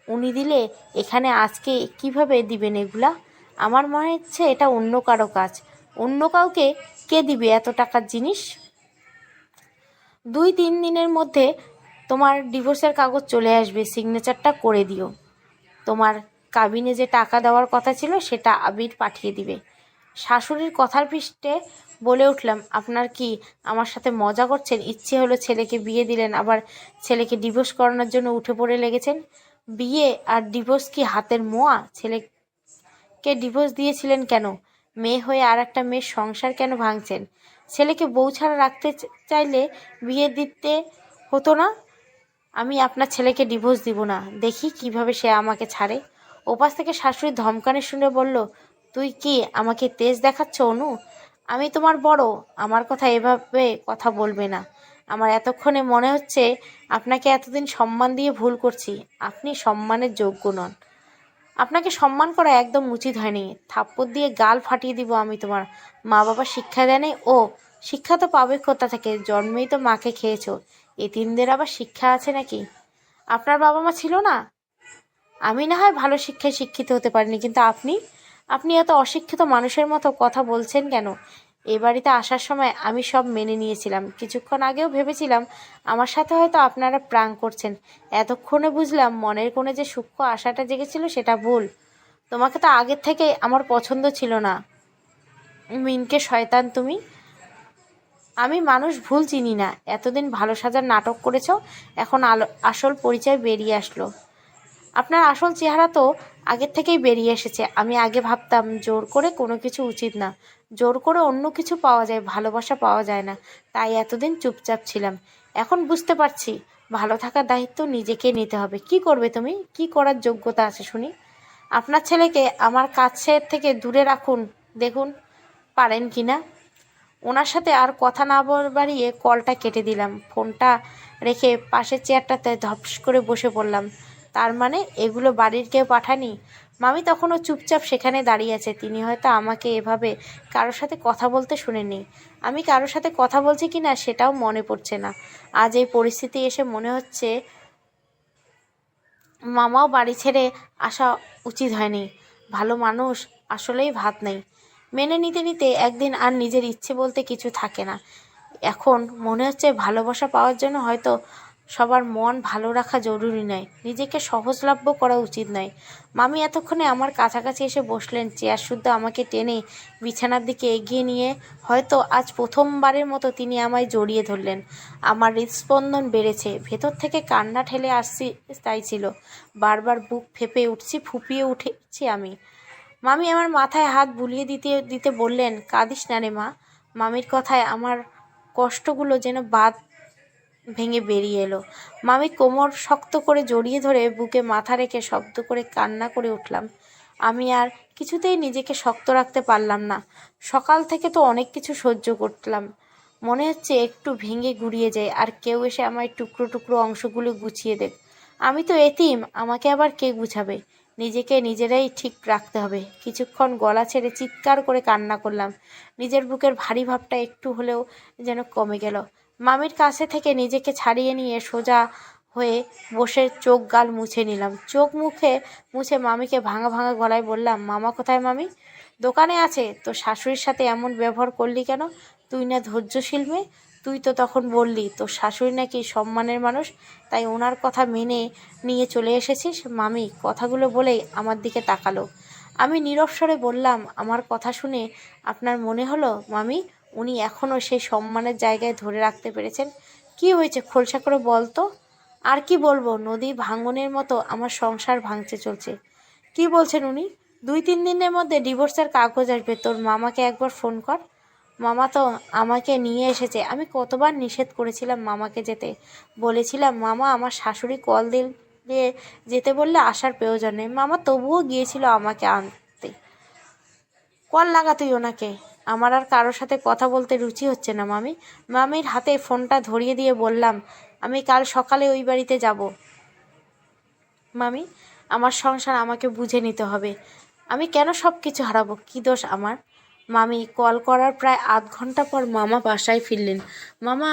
উনি দিলে এখানে আজকে কিভাবে দিবেন এগুলা? আমার মনে হচ্ছে এটা অন্য কারো কাজ। অন্য কাউকে কে দিবে এত টাকার জিনিস? 2-3 দিনের মধ্যে তোমার ডিভোর্সের কাগজ চলে আসবে, সিগনেচারটা করে দিও। তোমার কাবিনে যে টাকা দেওয়ার কথা ছিল সেটা আবির পাঠিয়ে দিবে। শাশুড়ির কথার পৃষ্ঠে বলে উঠলাম, আপনার কি আমার সাথে মজা করছেন? ইচ্ছে হলো ছেলেকে বিয়ে দিলেন, আবার ছেলেকে ডিভোর্স করানোর জন্য উঠে পড়ে লেগেছেন। বিয়ে আর ডিভোর্স কি হাতের মোয়া? ছেলেকে ডিভোর্স দিয়েছিলেন কেন? মেয়ে হয়ে আর একটা মেয়ের সংসার কেন ভাঙছেন? ছেলেকে বউ ছাড়া রাখতে চাইলে বিয়ে দিতে হতো না? আমি আপনার ছেলেকে ডিভোর্স দিব না। দেখি কিভাবে সে আমাকে ছাড়ে। ওপাশ থেকে শাশুড়ি ধমকানি শুনে বলল, তুই কি আমাকে তেজ দেখাচ্ছ অনু? আমি তোমার বড়, আমার কথা এভাবে কথা বলবে না। আমার এতক্ষণে মনে হচ্ছে আপনাকে এতদিন সম্মান দিয়ে ভুল করছি। আপনি সম্মানের যোগ্য নন। আপনাকে সম্মান করা একদম উচিত হয়নি। থাপ্পড় দিয়ে গাল ফাটিয়ে দিব আমি। তোমার মা বাবা শিক্ষা দেয়নি? ও শিক্ষা তো পাবে কোথা থেকে? জন্মেই তো মাকে খেয়েছো। এতিমদের আবার শিক্ষা আছে নাকি? আপনার বাবা মা ছিল না? আমি না হয় ভালো শিক্ষায় শিক্ষিত হতে পারিনি, কিন্তু আপনি আপনি এত অশিক্ষিত মানুষের মতো কথা বলছেন কেন? এ বাড়িতে আসার সময় আমি সব মেনে নিয়েছিলাম। কিছুক্ষণ আগেও ভেবেছিলাম আমার সাথে হয়তো আপনারা প্রাং করছেন। এতক্ষণে বুঝলাম মনের কোণে যে সূক্ষ্ম আশাটা জেগেছিল সেটা ভুল। তোমাকে তো আগের থেকে আমার পছন্দ ছিল না। মিনকে শয়তান তুমি। আমি মানুষ ভুল চিনি না। এতদিন ভালো সাজার নাটক করেছো, এখন আসল পরিচয় বেরিয়ে আসলো। আপনার আসল চেহারা তো আগের থেকেই বেরিয়ে এসেছে। আমি আগে ভাবতাম জোর করে কোনো কিছু উচিত না, জোর করে অন্য কিছু পাওয়া যায়, ভালোবাসা পাওয়া যায় না, তাই এতদিন চুপচাপ ছিলাম। এখন বুঝতে পারছি ভালো থাকার দায়িত্ব নিজেকে নিতে হবে। কি করবে তুমি? কি করার যোগ্যতা আছে শুনি? আপনার ছেলেকে আমার কাছের থেকে দূরে রাখুন, দেখুন পারেন কি না। ওনার সাথে আর কথা না বাড়িয়ে কলটা কেটে দিলাম। ফোনটা রেখে পাশের চেয়ারটাতে ধপস করে বসে পড়লাম। তার মানে এগুলো বাড়ির কেউ পাঠানি? মামি তখনও চুপচাপ সেখানে দাঁড়িয়ে আছে। তিনি হয়তো আমাকে এভাবে কারোর সাথে কথা বলতে শুনেনি। আমি কারোর সাথে কথা বলছি কি না সেটাও মনে পড়ছে না। আজ এই পরিস্থিতি এসে মনে হচ্ছে মামাও বাড়ি ছেড়ে আসা উচিত হয়নি। ভালো মানুষ আসলেই ভাত নেই। মেনে নিতে নিতে একদিন আর নিজের ইচ্ছে বলতে কিছু থাকে না। এখন মনে হচ্ছে ভালোবাসা পাওয়ার জন্য হয়তো সবার মন ভালো রাখা জরুরি নয়, নিজেকে সহজলভ্য করা উচিত নয়। মামি এতক্ষণে আমার কাছাকাছি এসে বসলেন। চেয়ার শুদ্ধ আমাকে টেনে বিছানার দিকে এগিয়ে নিয়ে হয়তো আজ প্রথমবারের মতো তিনি আমায় জড়িয়ে ধরলেন। আমার হৃদস্পন্দন বেড়েছে, ভেতর থেকে কান্না ঠেলে আসছি চাইছিল। বারবার বুক ফেঁপে উঠছি, ফুপিয়ে উঠেছি আমি। মামি আমার মাথায় হাত বুলিয়ে দিতে দিতে বললেন, কাঁদিস না রে মা। মামির কথায় আমার কষ্টগুলো যেন বাঁধ ভেঙে বেরিয়ে এলো। মামি কোমর শক্ত করে জড়িয়ে ধরে বুকে মাথা রেখে শব্দ করে কান্না করে উঠলাম। আমি আর কিছুতেই নিজেকে শক্ত রাখতে পারলাম না। সকাল থেকে তো অনেক কিছু সহ্য করলাম, মনে হচ্ছে একটু ভেঙে গুড়িয়ে যায় আর কেউ এসে আমার টুকরো টুকরো অংশগুলো গুছিয়ে দেবে। আমি তো এতিম, আমাকে আবার কে গুছাবে? নিজেকে নিজেরাই ঠিক রাখতে হবে। কিছুক্ষণ গলা ছেড়ে চিৎকার করে কান্না করলাম। নিজের বুকের ভারী ভাবটা একটু হলেও যেন কমে গেল। মামির কাছে থেকে নিজেকে ছাড়িয়ে নিয়ে সোজা হয়ে বসে চোখ গাল মুছে নিলাম। চোখ মুখে মুছে মামিকে ভাঙা ভাঙা গলায় বললাম, মামা কোথায় মামি? দোকানে আছে। তো শাশুড়ির সাথে এমন ব্যবহার করলি কেন? তুই না ধৈর্যশীল মেয়ে? তুই তো তখন বললি তোর শাশুড়ি নাকি সম্মানের মানুষ, তাই ওনার কথা মেনে নিয়ে চলে এসেছিস। মামি কথাগুলো বলেই আমার দিকে তাকালো। আমি নীরব স্বরে বললাম, আমার কথা শুনে আপনার মনে হলো মামি উনি এখনও সেই সম্মানের জায়গায় ধরে রাখতে পেরেছেন? কি হয়েছে খোলসা করে বল তো। আর কি বলবো, নদী ভাঙনের মতো আমার সংসার ভাঙতে চলছে। কি বলছেন উনি? 2-3 দিনের মধ্যে ডিভোর্সের কাগজ আসবে। তোর মামাকে একবার ফোন কর। মামা তো আমাকে নিয়ে এসেছে। আমি কতবার নিষেধ করেছিলাম মামাকে যেতে। বলেছিলাম মামা আমার শাশুড়ি কল দিয়ে যেতে বললে আসার প্রয়োজন নেই। মামা তবুও গিয়েছিল আমাকে আনতে। কল লাগা তুই ওনাকে। আমার আর কারোর সাথে কথা বলতে রুচি হচ্ছে না মামি। মামির হাতে ফোনটা ধরিয়ে দিয়ে বললাম, আমি কাল সকালে ওই বাড়িতে যাব মামি। আমার সংসার আমাকে বুঝে নিতে হবে। আমি কেন সব কিছু হারাবো? কী দোষ আমার? মামি কল করার প্রায় আধ ঘন্টা পর মামা বাসায় ফিরলেন। মামা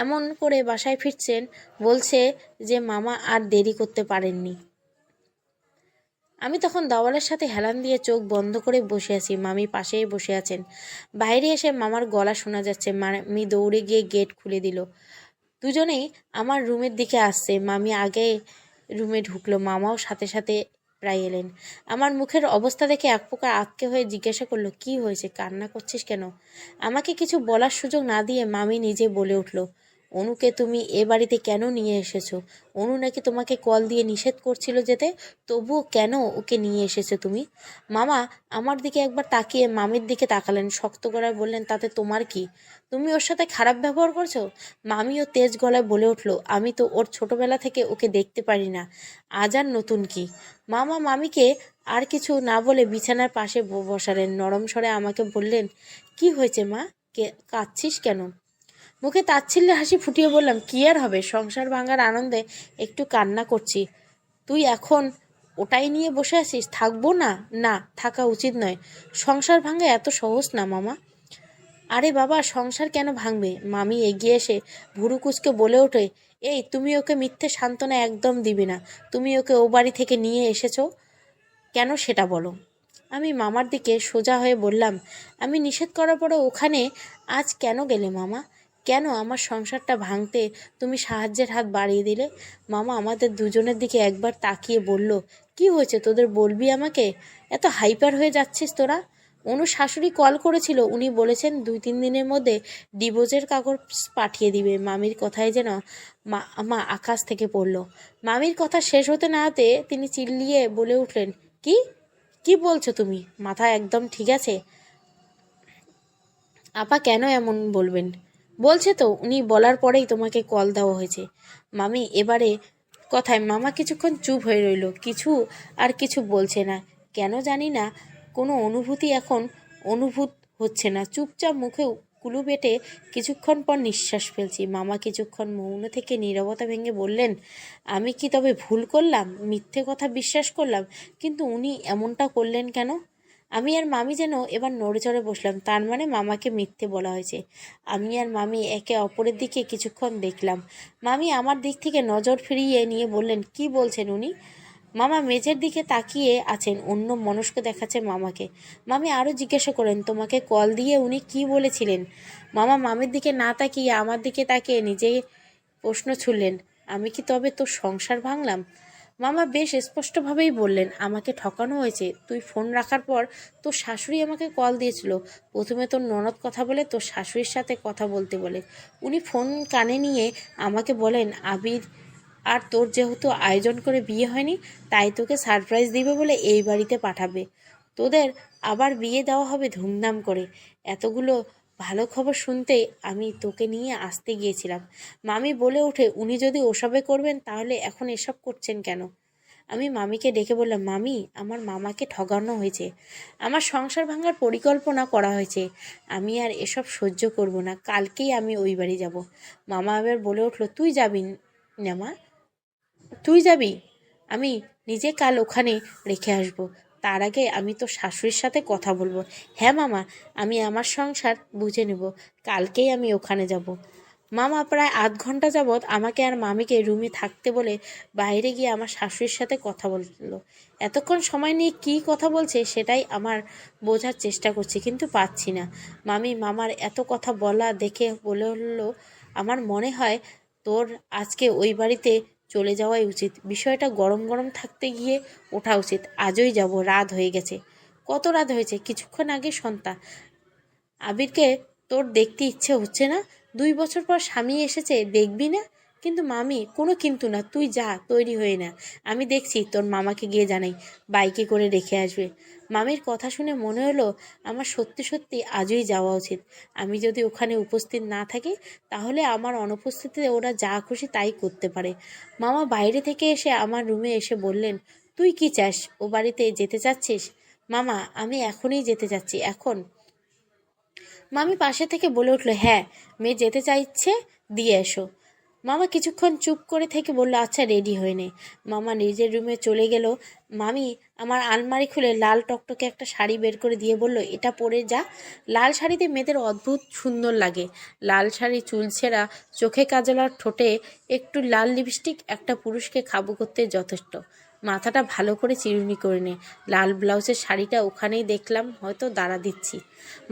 এমন করে বাসায় ফিরছেন, বলছে যে মামা আর দেরি করতে পারেননি। আমি তখন দেওয়ালের সাথে হেলান দিয়ে চোখ বন্ধ করে বসে আছি। মামি পাশেই বসে আছেন। বাইরে এসে মামার গলা শোনা যাচ্ছে। মামি দৌড়ে গিয়ে গেট খুলে দিল। দুজনেই আমার রুমের দিকে আসছে। মামি আগে রুমে ঢুকলো, মামাও সাথে সাথে প্রায় এলেন। আমার মুখের অবস্থা দেখে এক প্রকার আঁতকে হয়ে জিজ্ঞাসা করলো, কি হয়েছে, কান্না করছিস কেন? আমাকে কিছু বলার সুযোগ না দিয়ে মামি নিজে বলে উঠল, অনুকে তুমি এ বাড়িতে কেন নিয়ে এসেছো? অনু নাকি তোমাকে কল দিয়ে নিষেধ করছিল যেতে, তবুও কেন ওকে নিয়ে এসেছো তুমি? মামা আমার দিকে একবার তাকিয়ে মামির দিকে তাকালেন, শক্ত গলায় বললেন, তাতে তোমার কি? তুমি ওর সাথে খারাপ ব্যবহার করছো? মামিও তেজ গলায় বলে উঠল, আমি তো ওর ছোটবেলা থেকে ওকে দেখতে পারি না, আজ আর নতুন কি? মামা মামিকে আর কিছু না বলে বিছানার পাশে বসালেন। নরম স্বরে আমাকে বললেন, কি হয়েছে মা, কাঁদছিস কেন? মুখে তাচ্ছিল্যে হাসি ফুটিয়ে বললাম, কি আর হবে, সংসার ভাঙার আনন্দে একটু কান্না করছি। তুই এখন ওটাই নিয়ে বসে আছিস? থাকবো না? না, থাকা উচিত নয়। সংসার ভাঙা এত সহজ না মামা। আরে বাবা, সংসার কেন ভাঙবে? মামি এগিয়ে এসে ভুরু কুচকে বলে ওঠে, এই তুমি ওকে মিথ্যে সান্ত্বনা একদম দিবে না। তুমি ওকে ও বাড়ি থেকে নিয়ে এসেছো কেন সেটা বলো। আমি মামার দিকে সোজা হয়ে বললাম, আমি নিষেধ করার পরে ওখানে আজ কেন গেলে মামা? কেন আমার সংসারটা ভাঙতে তুমি সাহায্যের হাত বাড়িয়ে দিলে? মামা আমাদের দুজনের দিকে একবার তাকিয়ে বলল, কি হয়েছে তোদের, বলবি আমাকে? এত হাইপার হয়ে যাচ্ছিস তোরা? অনু শাশুড়ি কল করেছিল, উনি বলেছেন 2-3 দিনের মধ্যে ডিভোর্সের কাগজ পাঠিয়ে দিবে। মামির কথায় যেন মা আকাশ থেকে পড়ল। মামির কথা শেষ হতে না হতে তিনি চিল্লিয়ে বলে উঠলেন, কি কি বলছো তুমি? মাথা একদম ঠিক আছে? আপা কেন এমন বলবেন? বলছে তো, উনি বলার পরেই তোমাকে কল দেওয়া হয়েছে। মামি এবারে কথায় মামা কিছুক্ষণ চুপ হয়ে রইল, কিছু বলছে না। কেন জানি না, কোনো অনুভূতি এখন অনুভূত হচ্ছে না। চুপচাপ মুখে কুলু বেটে কিছুক্ষণ পর নিঃশ্বাস ফেলছি। মামা কিছুক্ষণ মৌন থেকে নীরবতা ভেঙে বললেন, আমি কি তবে ভুল করলাম? মিথ্যে কথা বিশ্বাস করলাম? কিন্তু উনি এমনটা করলেন কেন? আমি আর মামি যেন এবার নড়েচড়ে বসলাম। তার মানে মামাকে মিথ্যে বলা হয়েছে। আমি আর মামি একে অপরের দিকে কিছুক্ষণ দেখলাম। মামি আমার দিক থেকে নজর ফিরিয়ে নিয়ে বললেন, কি বলছেন উনি? মামা মেঝের দিকে তাকিয়ে আছেন, অন্য মনস্ক দেখাচ্ছে মামাকে। মামি আরও জিজ্ঞাসা করেন, তোমাকে কল দিয়ে উনি কি বলেছিলেন? মামা মামির দিকে না তাকিয়ে আমার দিকে তাকিয়ে নিজে প্রশ্ন ছুড়লেন, আমি কি তবে তোর সংসার ভাঙলাম? মামা বেশ স্পষ্টভাবেই বললেন, আমাকে ঠকানো হয়েছে। তুই ফোন রাখার পর তোর শাশুড়ি আমাকে কল দিয়েছিল। প্রথমে তোর ননদ কথা বলে তোর শাশুড়ির সাথে কথা বলতে বলে। উনি ফোন কানে নিয়ে আমাকে বলেন, আবির আর তোর যেহেতু আয়োজন করে বিয়ে হয়নি, তাই তোকে সারপ্রাইজ দিবে বলে এই বাড়িতে পাঠাবে। তোদের আবার বিয়ে দেওয়া হবে ধুমধাম করে। এতগুলো ভালো খবর শুনতেই আমি তোকে নিয়ে আসতে গিয়েছিলাম। মামি বলে ওঠে, উনি যদি ওসবে করবেন তাহলে এখন এসব করছেন কেন? আমি মামিকে ডেকে বললাম, মামি আমার মামাকে ঠগানো হয়েছে, আমার সংসার ভাঙার পরিকল্পনা করা হয়েছে। আমি আর এসব সহ্য করব না, কালকেই আমি ওই বাড়ি যাব। মামা আবার বলে উঠলো, তুই যাবি না মা? তুই যাবি? আমি নিজে কাল ওখানে রেখে আসবো। তার আগে আমি তো শাশুড়ির সাথে কথা বলবো। হ্যাঁ মামা, আমি আমার সংসার বুঝে নেব, কালকেই আমি ওখানে যাব। মামা প্রায় আধ ঘন্টা যাবৎ আমাকে আর মামিকে রুমে থাকতে বলে বাইরে গিয়ে আমার শাশুড়ির সাথে কথা বললো। এতক্ষণ সময় নিয়ে কী কথা বলছে সেটাই আমার বোঝার চেষ্টা করছি, কিন্তু পাচ্ছি না। মামি মামার এত কথা বলা দেখে বলে হলো, আমার মনে হয় তোর আজকে ওই বাড়িতে চলে যাওয়াই উচিত। বিষয়টা গরম গরম থাকতে গিয়ে ওঠা উচিত। আজই যাব, রাত হয়ে গেছে। কত রাত হয়েছে? কিছুক্ষণ আগে সন্ধ্যা। আবিরকে তোর দেখতে ইচ্ছে হচ্ছে না? 2 বছর পর স্বামী এসেছে, দেখবি না? কিন্তু মামি, কোনো কিন্তু না, তুই যা, তৈরি হয়ে না। আমি দেখছি, তোর মামাকে গিয়ে জানাই, বাইকে করে রেখে আসবে। মামির কথা শুনে মনে হলো আমার সত্যি সত্যি আজই যাওয়া উচিত। আমি যদি ওখানে উপস্থিত না থাকি তাহলে আমার অনুপস্থিতিতে ওরা যা খুশি তাই করতে পারে। মামা বাইরে থেকে এসে আমার রুমে এসে বললেন, তুই কি চাস? ও বাড়িতে যেতে চাচ্ছিস? মামা, আমি এখনই যেতে চাচ্ছি, এখন। মামি পাশে থেকে বলে উঠলো, হ্যাঁ, মেয়ে যেতে চাইছে, দিয়ে এসো। মামা কিছুক্ষণ চুপ করে থেকে বলল, আচ্ছা রেডি হয়ে নে। মামা নিজের রুমে চলে গেল। মামি আমার আলমারি খুলে লাল টকটকে একটা শাড়ি বের করে দিয়ে বলল, এটা পরে যা। লাল শাড়িতে মেয়েদের অদ্ভুত সুন্দর লাগে। লাল শাড়ি, চুল ছেঁড়া, চোখে কাজল আর ঠোঁটে একটু লাল লিপস্টিক একটা পুরুষকে কাবু করতে যথেষ্ট। মাথাটা ভালো করে চিরুনি করে নে। লাল ব্লাউজের শাড়িটা ওখানেই দেখলাম, হয়তো দাঁড়া দিচ্ছি।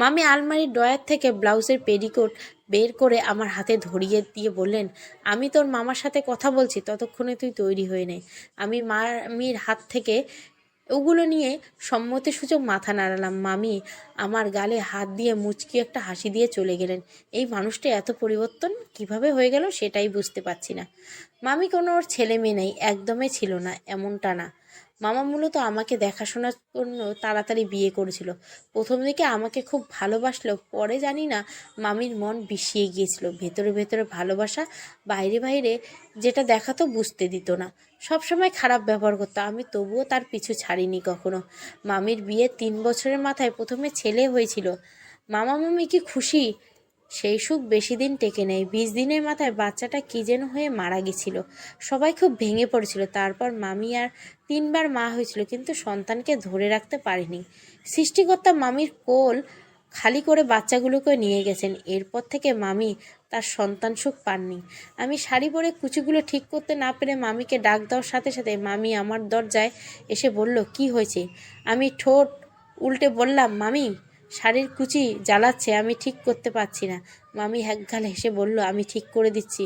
মামি আলমারির ড্রয়ার থেকে ব্লাউজের পেডিকোট বের করে আমার হাতে ধরিয়ে দিয়ে বললেন, আমি তোর মামার সাথে কথা বলছি, ততক্ষণে তুই তৈরি হয়ে নে। আমি মামির হাত থেকে ওগুলো নিয়ে সম্মতিসূচক মাথা নাড়ালাম। মামি আমার গালে হাত দিয়ে মুচকি একটা হাসি দিয়ে চলে গেলেন। এই মানুষটা এত পরিবর্তন কিভাবে হয়ে গেল সেটাই বুঝতে পারছি না। মামি কোনো ওর ছেলে মেয়ে নেই, একদমই ছিল না, এমনটা না। মামা মূলত আমাকে দেখাশোনার জন্য তাড়াতাড়ি বিয়ে করেছিল। প্রথম দিকে আমাকে খুব ভালোবাসলো, পরে জানি না মামির মন বিষিয়ে গিয়েছিল। ভেতরে ভেতরে ভালোবাসা, বাইরে বাইরে যেটা দেখাতো বুঝতে দিত না। সবসময় খারাপ ব্যবহার করতো, আমি তবুও তার পিছু ছাড়িনি কখনো। মামির বিয়ে 3 বছরের মাথায় প্রথমে ছেলে হয়েছিল। মামা মামি কি খুশি! সেই সুখ বেশি দিন টেকে নেই। 20 দিনের মাথায় বাচ্চাটা কি যেন হয়ে মারা গেছিল। সবাই খুব ভেঙে পড়েছিল। তারপর মামি আর 3বার মা হয়েছিল, কিন্তু সন্তানকে ধরে রাখতে পারেনি। সৃষ্টিকর্তা মামির কোল খালি করে বাচ্চাগুলোকে নিয়ে গেছেন। এরপর থেকে মামি তার সন্তান সুখ পাননি। আমি শাড়ি পরে কুচিগুলো ঠিক করতে না পেরে মামিকে ডাক দেওয়ার সাথে সাথে মামি আমার দরজায় এসে বলল, কি হয়েছে? আমি ঠোঁট উল্টে বললাম, মামি, শাড়ির কুচি জ্বালাচ্ছে, আমি ঠিক করতে পারছি না। মামি একগাল হেসে বলল, আমি ঠিক করে দিচ্ছি।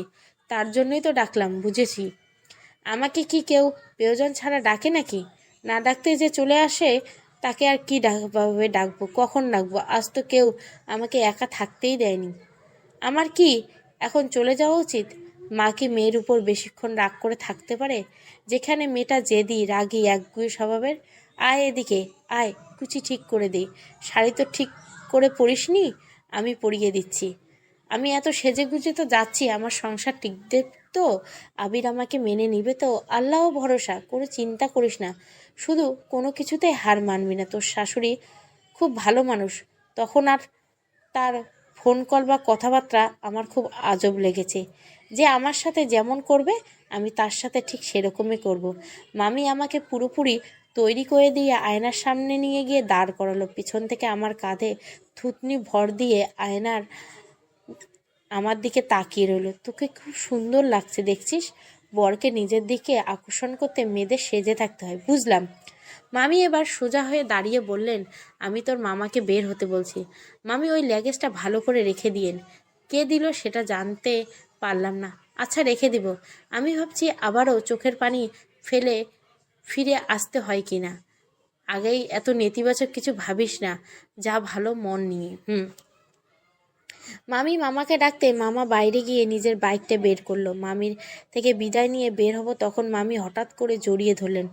তার জন্যই তো ডাকলাম, বুঝেছি। আমাকে কি কেউ প্রয়োজন ছাড়া ডাকে নাকি? না ডাকতে যে চলে আসে তাকে আর কি ডাকবো? কখন ডাকবো? আজ তো কেউ আমাকে একা থাকতেই দেয়নি। আমার কি এখন চলে যাওয়া উচিত? মা কি মেয়ের উপর বেশিক্ষণ রাগ করে থাকতে পারে? যেখানে মেয়েটা জেদি, রাগী, একগুঁয়ে স্বভাবের। আয় এদিকে, আয়, কুচি ঠিক করে দিই। শাড়ি তো ঠিক করে পরিসনি, আমি পরিয়ে দিচ্ছি। আমি এত সেজে গুজে তো যাচ্ছি, আমার সংসার টিকবে তো? আবির আমাকে মেনে নিবে তো? আল্লাহ ভরসা, কোনো চিন্তা করিস না। শুধু কোনো কিছুতেই হার মানবি না। তোর শাশুড়ি খুব ভালো মানুষ। তখন আর তার ফোন কল বা কথাবার্তা আমার খুব আজব লেগেছে। যে আমার সাথে যেমন করবে আমি তার সাথে ঠিক সেরকমই করব। মামি আমাকে পুরোপুরি তৈরি করে দিয়ে আয়নার সামনে নিয়ে গিয়ে দাঁড় করালো। পিছন থেকে আমার কাঁধে থুতনি ভর দিয়ে আয়নার আমার দিকে তাকিয়ে রইল। তোকে খুব সুন্দর লাগছে, দেখছিস? বরকে নিজের দিকে আকর্ষণ করতে মেয়েদের সেজে থাকতে হয়, বুঝলাম। মামি এবার সোজা হয়ে দাঁড়িয়ে বললেন, আমি তোর মামাকে বের হতে বলছি। মামি, ওই ল্যাগেজটা ভালো করে রেখে দিয়েন। কে দিল সেটা জানতে পারলাম না। আচ্ছা, রেখে দিব। আমি ভাবছি আবারও চোখের পানি ফেলে ফিরে আসতে হয় কি না। আগেই এত নেতিবাচক কিছু ভাবিস না, যা ভালো মন নিয়ে। মামি মামাকে ডাকতে মামা বাইরে গিয়ে নিজের বাইকটা বের করলো। মামির থেকে বিদায় নিয়ে বের হব তখন মামি হঠাৎ করে জড়িয়ে ধরলেন।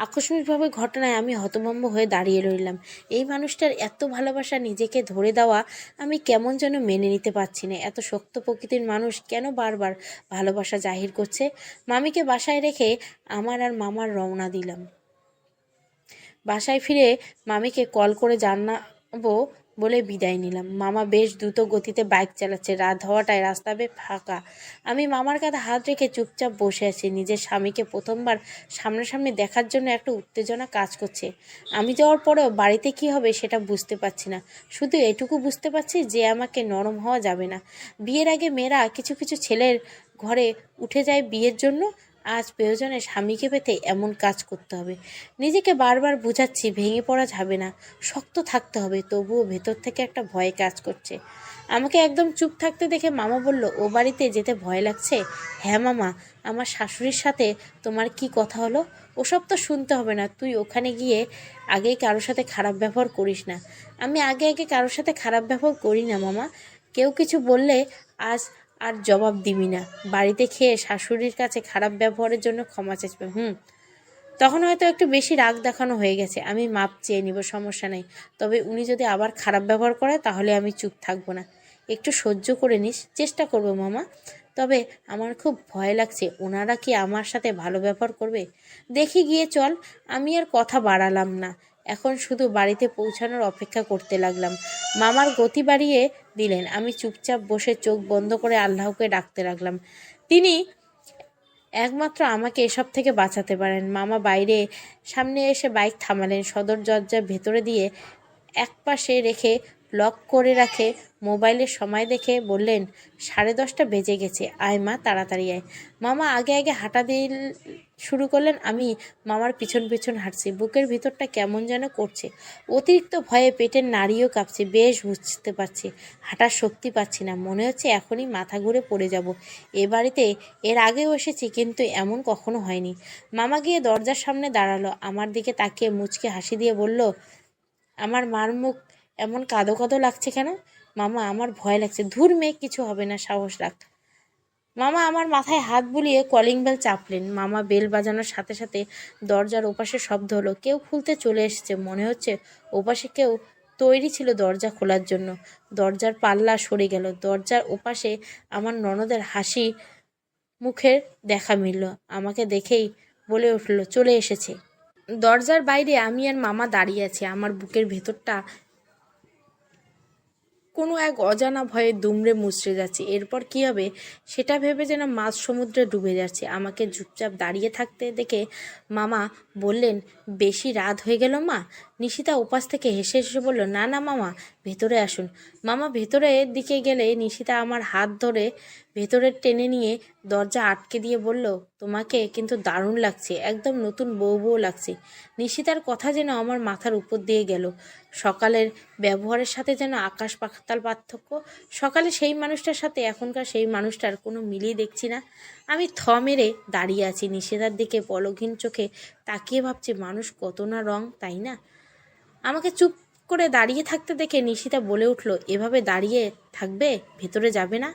আকস্মিকভাবে ঘটনায় আমি হতভম্ব হয়ে দাঁড়িয়ে রইলাম। এই মানুষটার এত ভালোবাসা নিজেকে ধরে দেওয়া আমি কেমন যেন মেনে নিতে পারছি না। এত শক্ত প্রকৃতির মানুষ কেন বারবার ভালোবাসা জাহির করছে? মামিকে বাসায় রেখে আমার আর মামার রওনা দিলাম। বাসায় ফিরে মামিকে কল করে জানাবো বলে বিদায় নিলাম। মামা বেশ দ্রুত গতিতে বাইক চালাচ্ছে। রাত হওয়াটায় রাস্তা বেশ ফাঁকা। আমি মামার কাঁধে হাত রেখে চুপচাপ বসে আছি। নিজের স্বামীকে প্রথমবার সামনাসামনি দেখার জন্য একটা উত্তেজনা কাজ করছে। আমি যাওয়ার পরেও বাড়িতে কি হবে সেটা বুঝতে পারছি না। শুধু এটুকু বুঝতে পারছি যে আমাকে নরম হওয়া যাবে না। বিয়ের আগে মেয়েরা কিছু কিছু ছেলের ঘরে উঠে যায় বিয়ের জন্য। আজ প্রয়োজনে স্বামীকে পেতে এমন কাজ করতে হবে। নিজেকে বারবার বোঝাচ্ছি ভেঙে পড়া যাবে না, শক্ত থাকতে হবে। তবুও ভেতর থেকে একটা ভয় কাজ করছে। আমাকে একদম চুপ থাকতে দেখে মামা বলল, ও বাড়িতে যেতে ভয় লাগছে? হ্যাঁ মামা, আমার শাশুড়ির সাথে তোমার কি কথা হলো? ওসব তো শুনতে হবে না। তুই ওখানে গিয়ে আগেই কারোর সাথে খারাপ ব্যবহার করিস না। আমি আগে আগে কারোর সাথে খারাপ ব্যবহার করি না মামা। কেউ কিছু বললে আজ আর জবাব দিবি না। বাড়িতে খেয়ে শাশুড়ির কাছে খারাপ ব্যবহারের জন্য ক্ষমা চাইবে। তখন হয়তো একটু বেশি রাগ দেখানো হয়ে গেছে। আমি মাপ চেয়ে নিব, সমস্যা নেই। তবে উনি যদি আবার খারাপ ব্যবহার করে তাহলে আমি চুপ থাকবো না। একটু সহ্য করে নিস। চেষ্টা করবো মামা। তবে আমার খুব ভয় লাগছে, ওনারা কি আমার সাথে ভালো ব্যবহার করবে? দেখি গিয়ে চল। আমি আর কথা বাড়ালাম না। এখন শুধু বাড়িতে পৌঁছানোর অপেক্ষা করতে লাগলাম। মামার গতি বাড়িয়ে দিলেন। আমি চুপচাপ বসে চোখ বন্ধ করে আল্লাহকে ডাকতে লাগলাম। তিনি একমাত্র আমাকে এসব থেকে বাঁচাতে পারেন। মামা বাইরে সামনে এসে বাইক থামালেন। সদর দরজার ভেতরে দিয়ে একপাশে রেখে লক করে রাখে মোবাইলের সময় দেখে বললেন, 10:30 বেজে গেছে, আয় মা, তাড়াতাড়ি আয়। মামা আগে আগে হাঁটা দিয়ে শুরু করলেন। আমি মামার পিছন পিছন হাঁটছি। বুকের ভিতরটা কেমন যেন করছে। অতিরিক্ত ভয়ে পেটের নাড়িও কাঁপছে। বেশ বুঝতে পারছি হাঁটার শক্তি পাচ্ছি না। মনে হচ্ছে এখনই মাথা ঘুরে পড়ে যাব। এ বাড়িতে এর আগেও এসেছি, কিন্তু এমন কখনো হয়নি। মামা গিয়ে দরজার সামনে দাঁড়ালো। আমার দিকে তাকিয়ে মুচকে হাসি দিয়ে বলল, আমার মার মুখ এমন কাঁদো কাঁদো লাগছে কেন? মামা, আমার ভয় লাগছে। ধুর মেয়ে, কিছু হবে না, সাহস রাখ। মামা আমার মাথায় হাত বুলিয়ে কলিং বেল চাপলেন। মামা বেল বাজানোর সাথে সাথে দরজার ওপাশে শব্দ হলো। কেউ খুলতে চলে এসেছে। মনে হচ্ছে ওপাশে কেউ তৈরি ছিল দরজা খোলার জন্য। দরজার পাল্লা সরে গেল। দরজার ওপাশে আমার ননদের হাসি মুখের দেখা মিলল। আমাকে দেখেই বলে উঠল, চলে এসেছে। দরজার বাইরে আমি আর মামা দাঁড়িয়ে আছি। আমার বুকের ভেতরটা কোনো এক অজানা ভয়ে দুমড়ে মুচড়ে যাচ্ছে। এরপর কি হবে সেটা ভেবে যেন মাঝ সমুদ্রে ডুবে যাচ্ছে। আমাকে চুপচাপ দাঁড়িয়ে থাকতে দেখে মামা বললেন, বেশি রাত হয়ে গেল মা, নিশিতা উপাস থেকে হেসে হেসে বলল, না না মামা, ভেতরে আসুন। মামা ভেতরের দিকে গেলে নিশিতা আমার হাত ধরে ভেতরে টেনে নিয়ে দরজা আটকে দিয়ে বলল, তোমাকে কিন্তু দারুণ লাগছে, একদম নতুন বউ বউ লাগছে। নিশিতার কথা যেন আমার মাথার উপর দিয়ে গেল। সকালের ব্যবহারের সাথে যেন আকাশ পাতাল পার্থক্য। সকালে সেই মানুষটার সাথে এখনকার সেই মানুষটার কোনো মিলই দেখছি না। আমি মেরে দাঁড়িয়ে আছি, নিশিতার দিকে পলকহীন চোখে তাকিয়ে ভাবছি মানুষ কত না রং, তাই না? আমাকে চুপ করে দাঁড়িয়ে থাকতে দেখে নিশিতা বলে উঠল, এভাবে দাঁড়িয়ে থাকবে, ভেতরে যাবে না?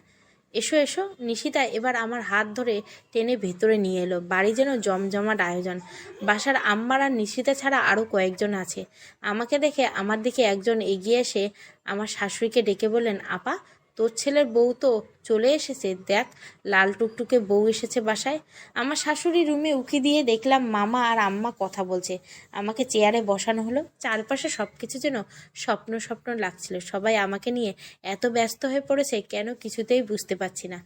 এসো এসো। নিশিতা এবার আমার হাত ধরে টেনে ভেতরে নিয়ে এলো। বাড়ি যেন জমজমাট আয়োজন। বাসার আম্মার আর নিশিতা ছাড়া আরও কয়েকজন আছে। আমাকে দেখে আমার দিকে একজন এগিয়ে এসে আমার শাশুড়িকে ডেকে বললেন, আপা, তোর ছেলের বউ তো চলে এসেছে, দেখ লাল টুকটুকে বউ এসেছে বাসায়। আমার শাশুড়ি রুমে উকি দিয়ে দেখলাম মামা আর আম্মা কথা বলছে। আমাকে চেয়ারে বসানো হলো। চারপাশে সব কিছু যেন স্বপ্ন স্বপ্ন লাগছিল। সবাই আমাকে নিয়ে এত ব্যস্ত হয়ে পড়েছে কেন কিছুতেই বুঝতে পারছি না।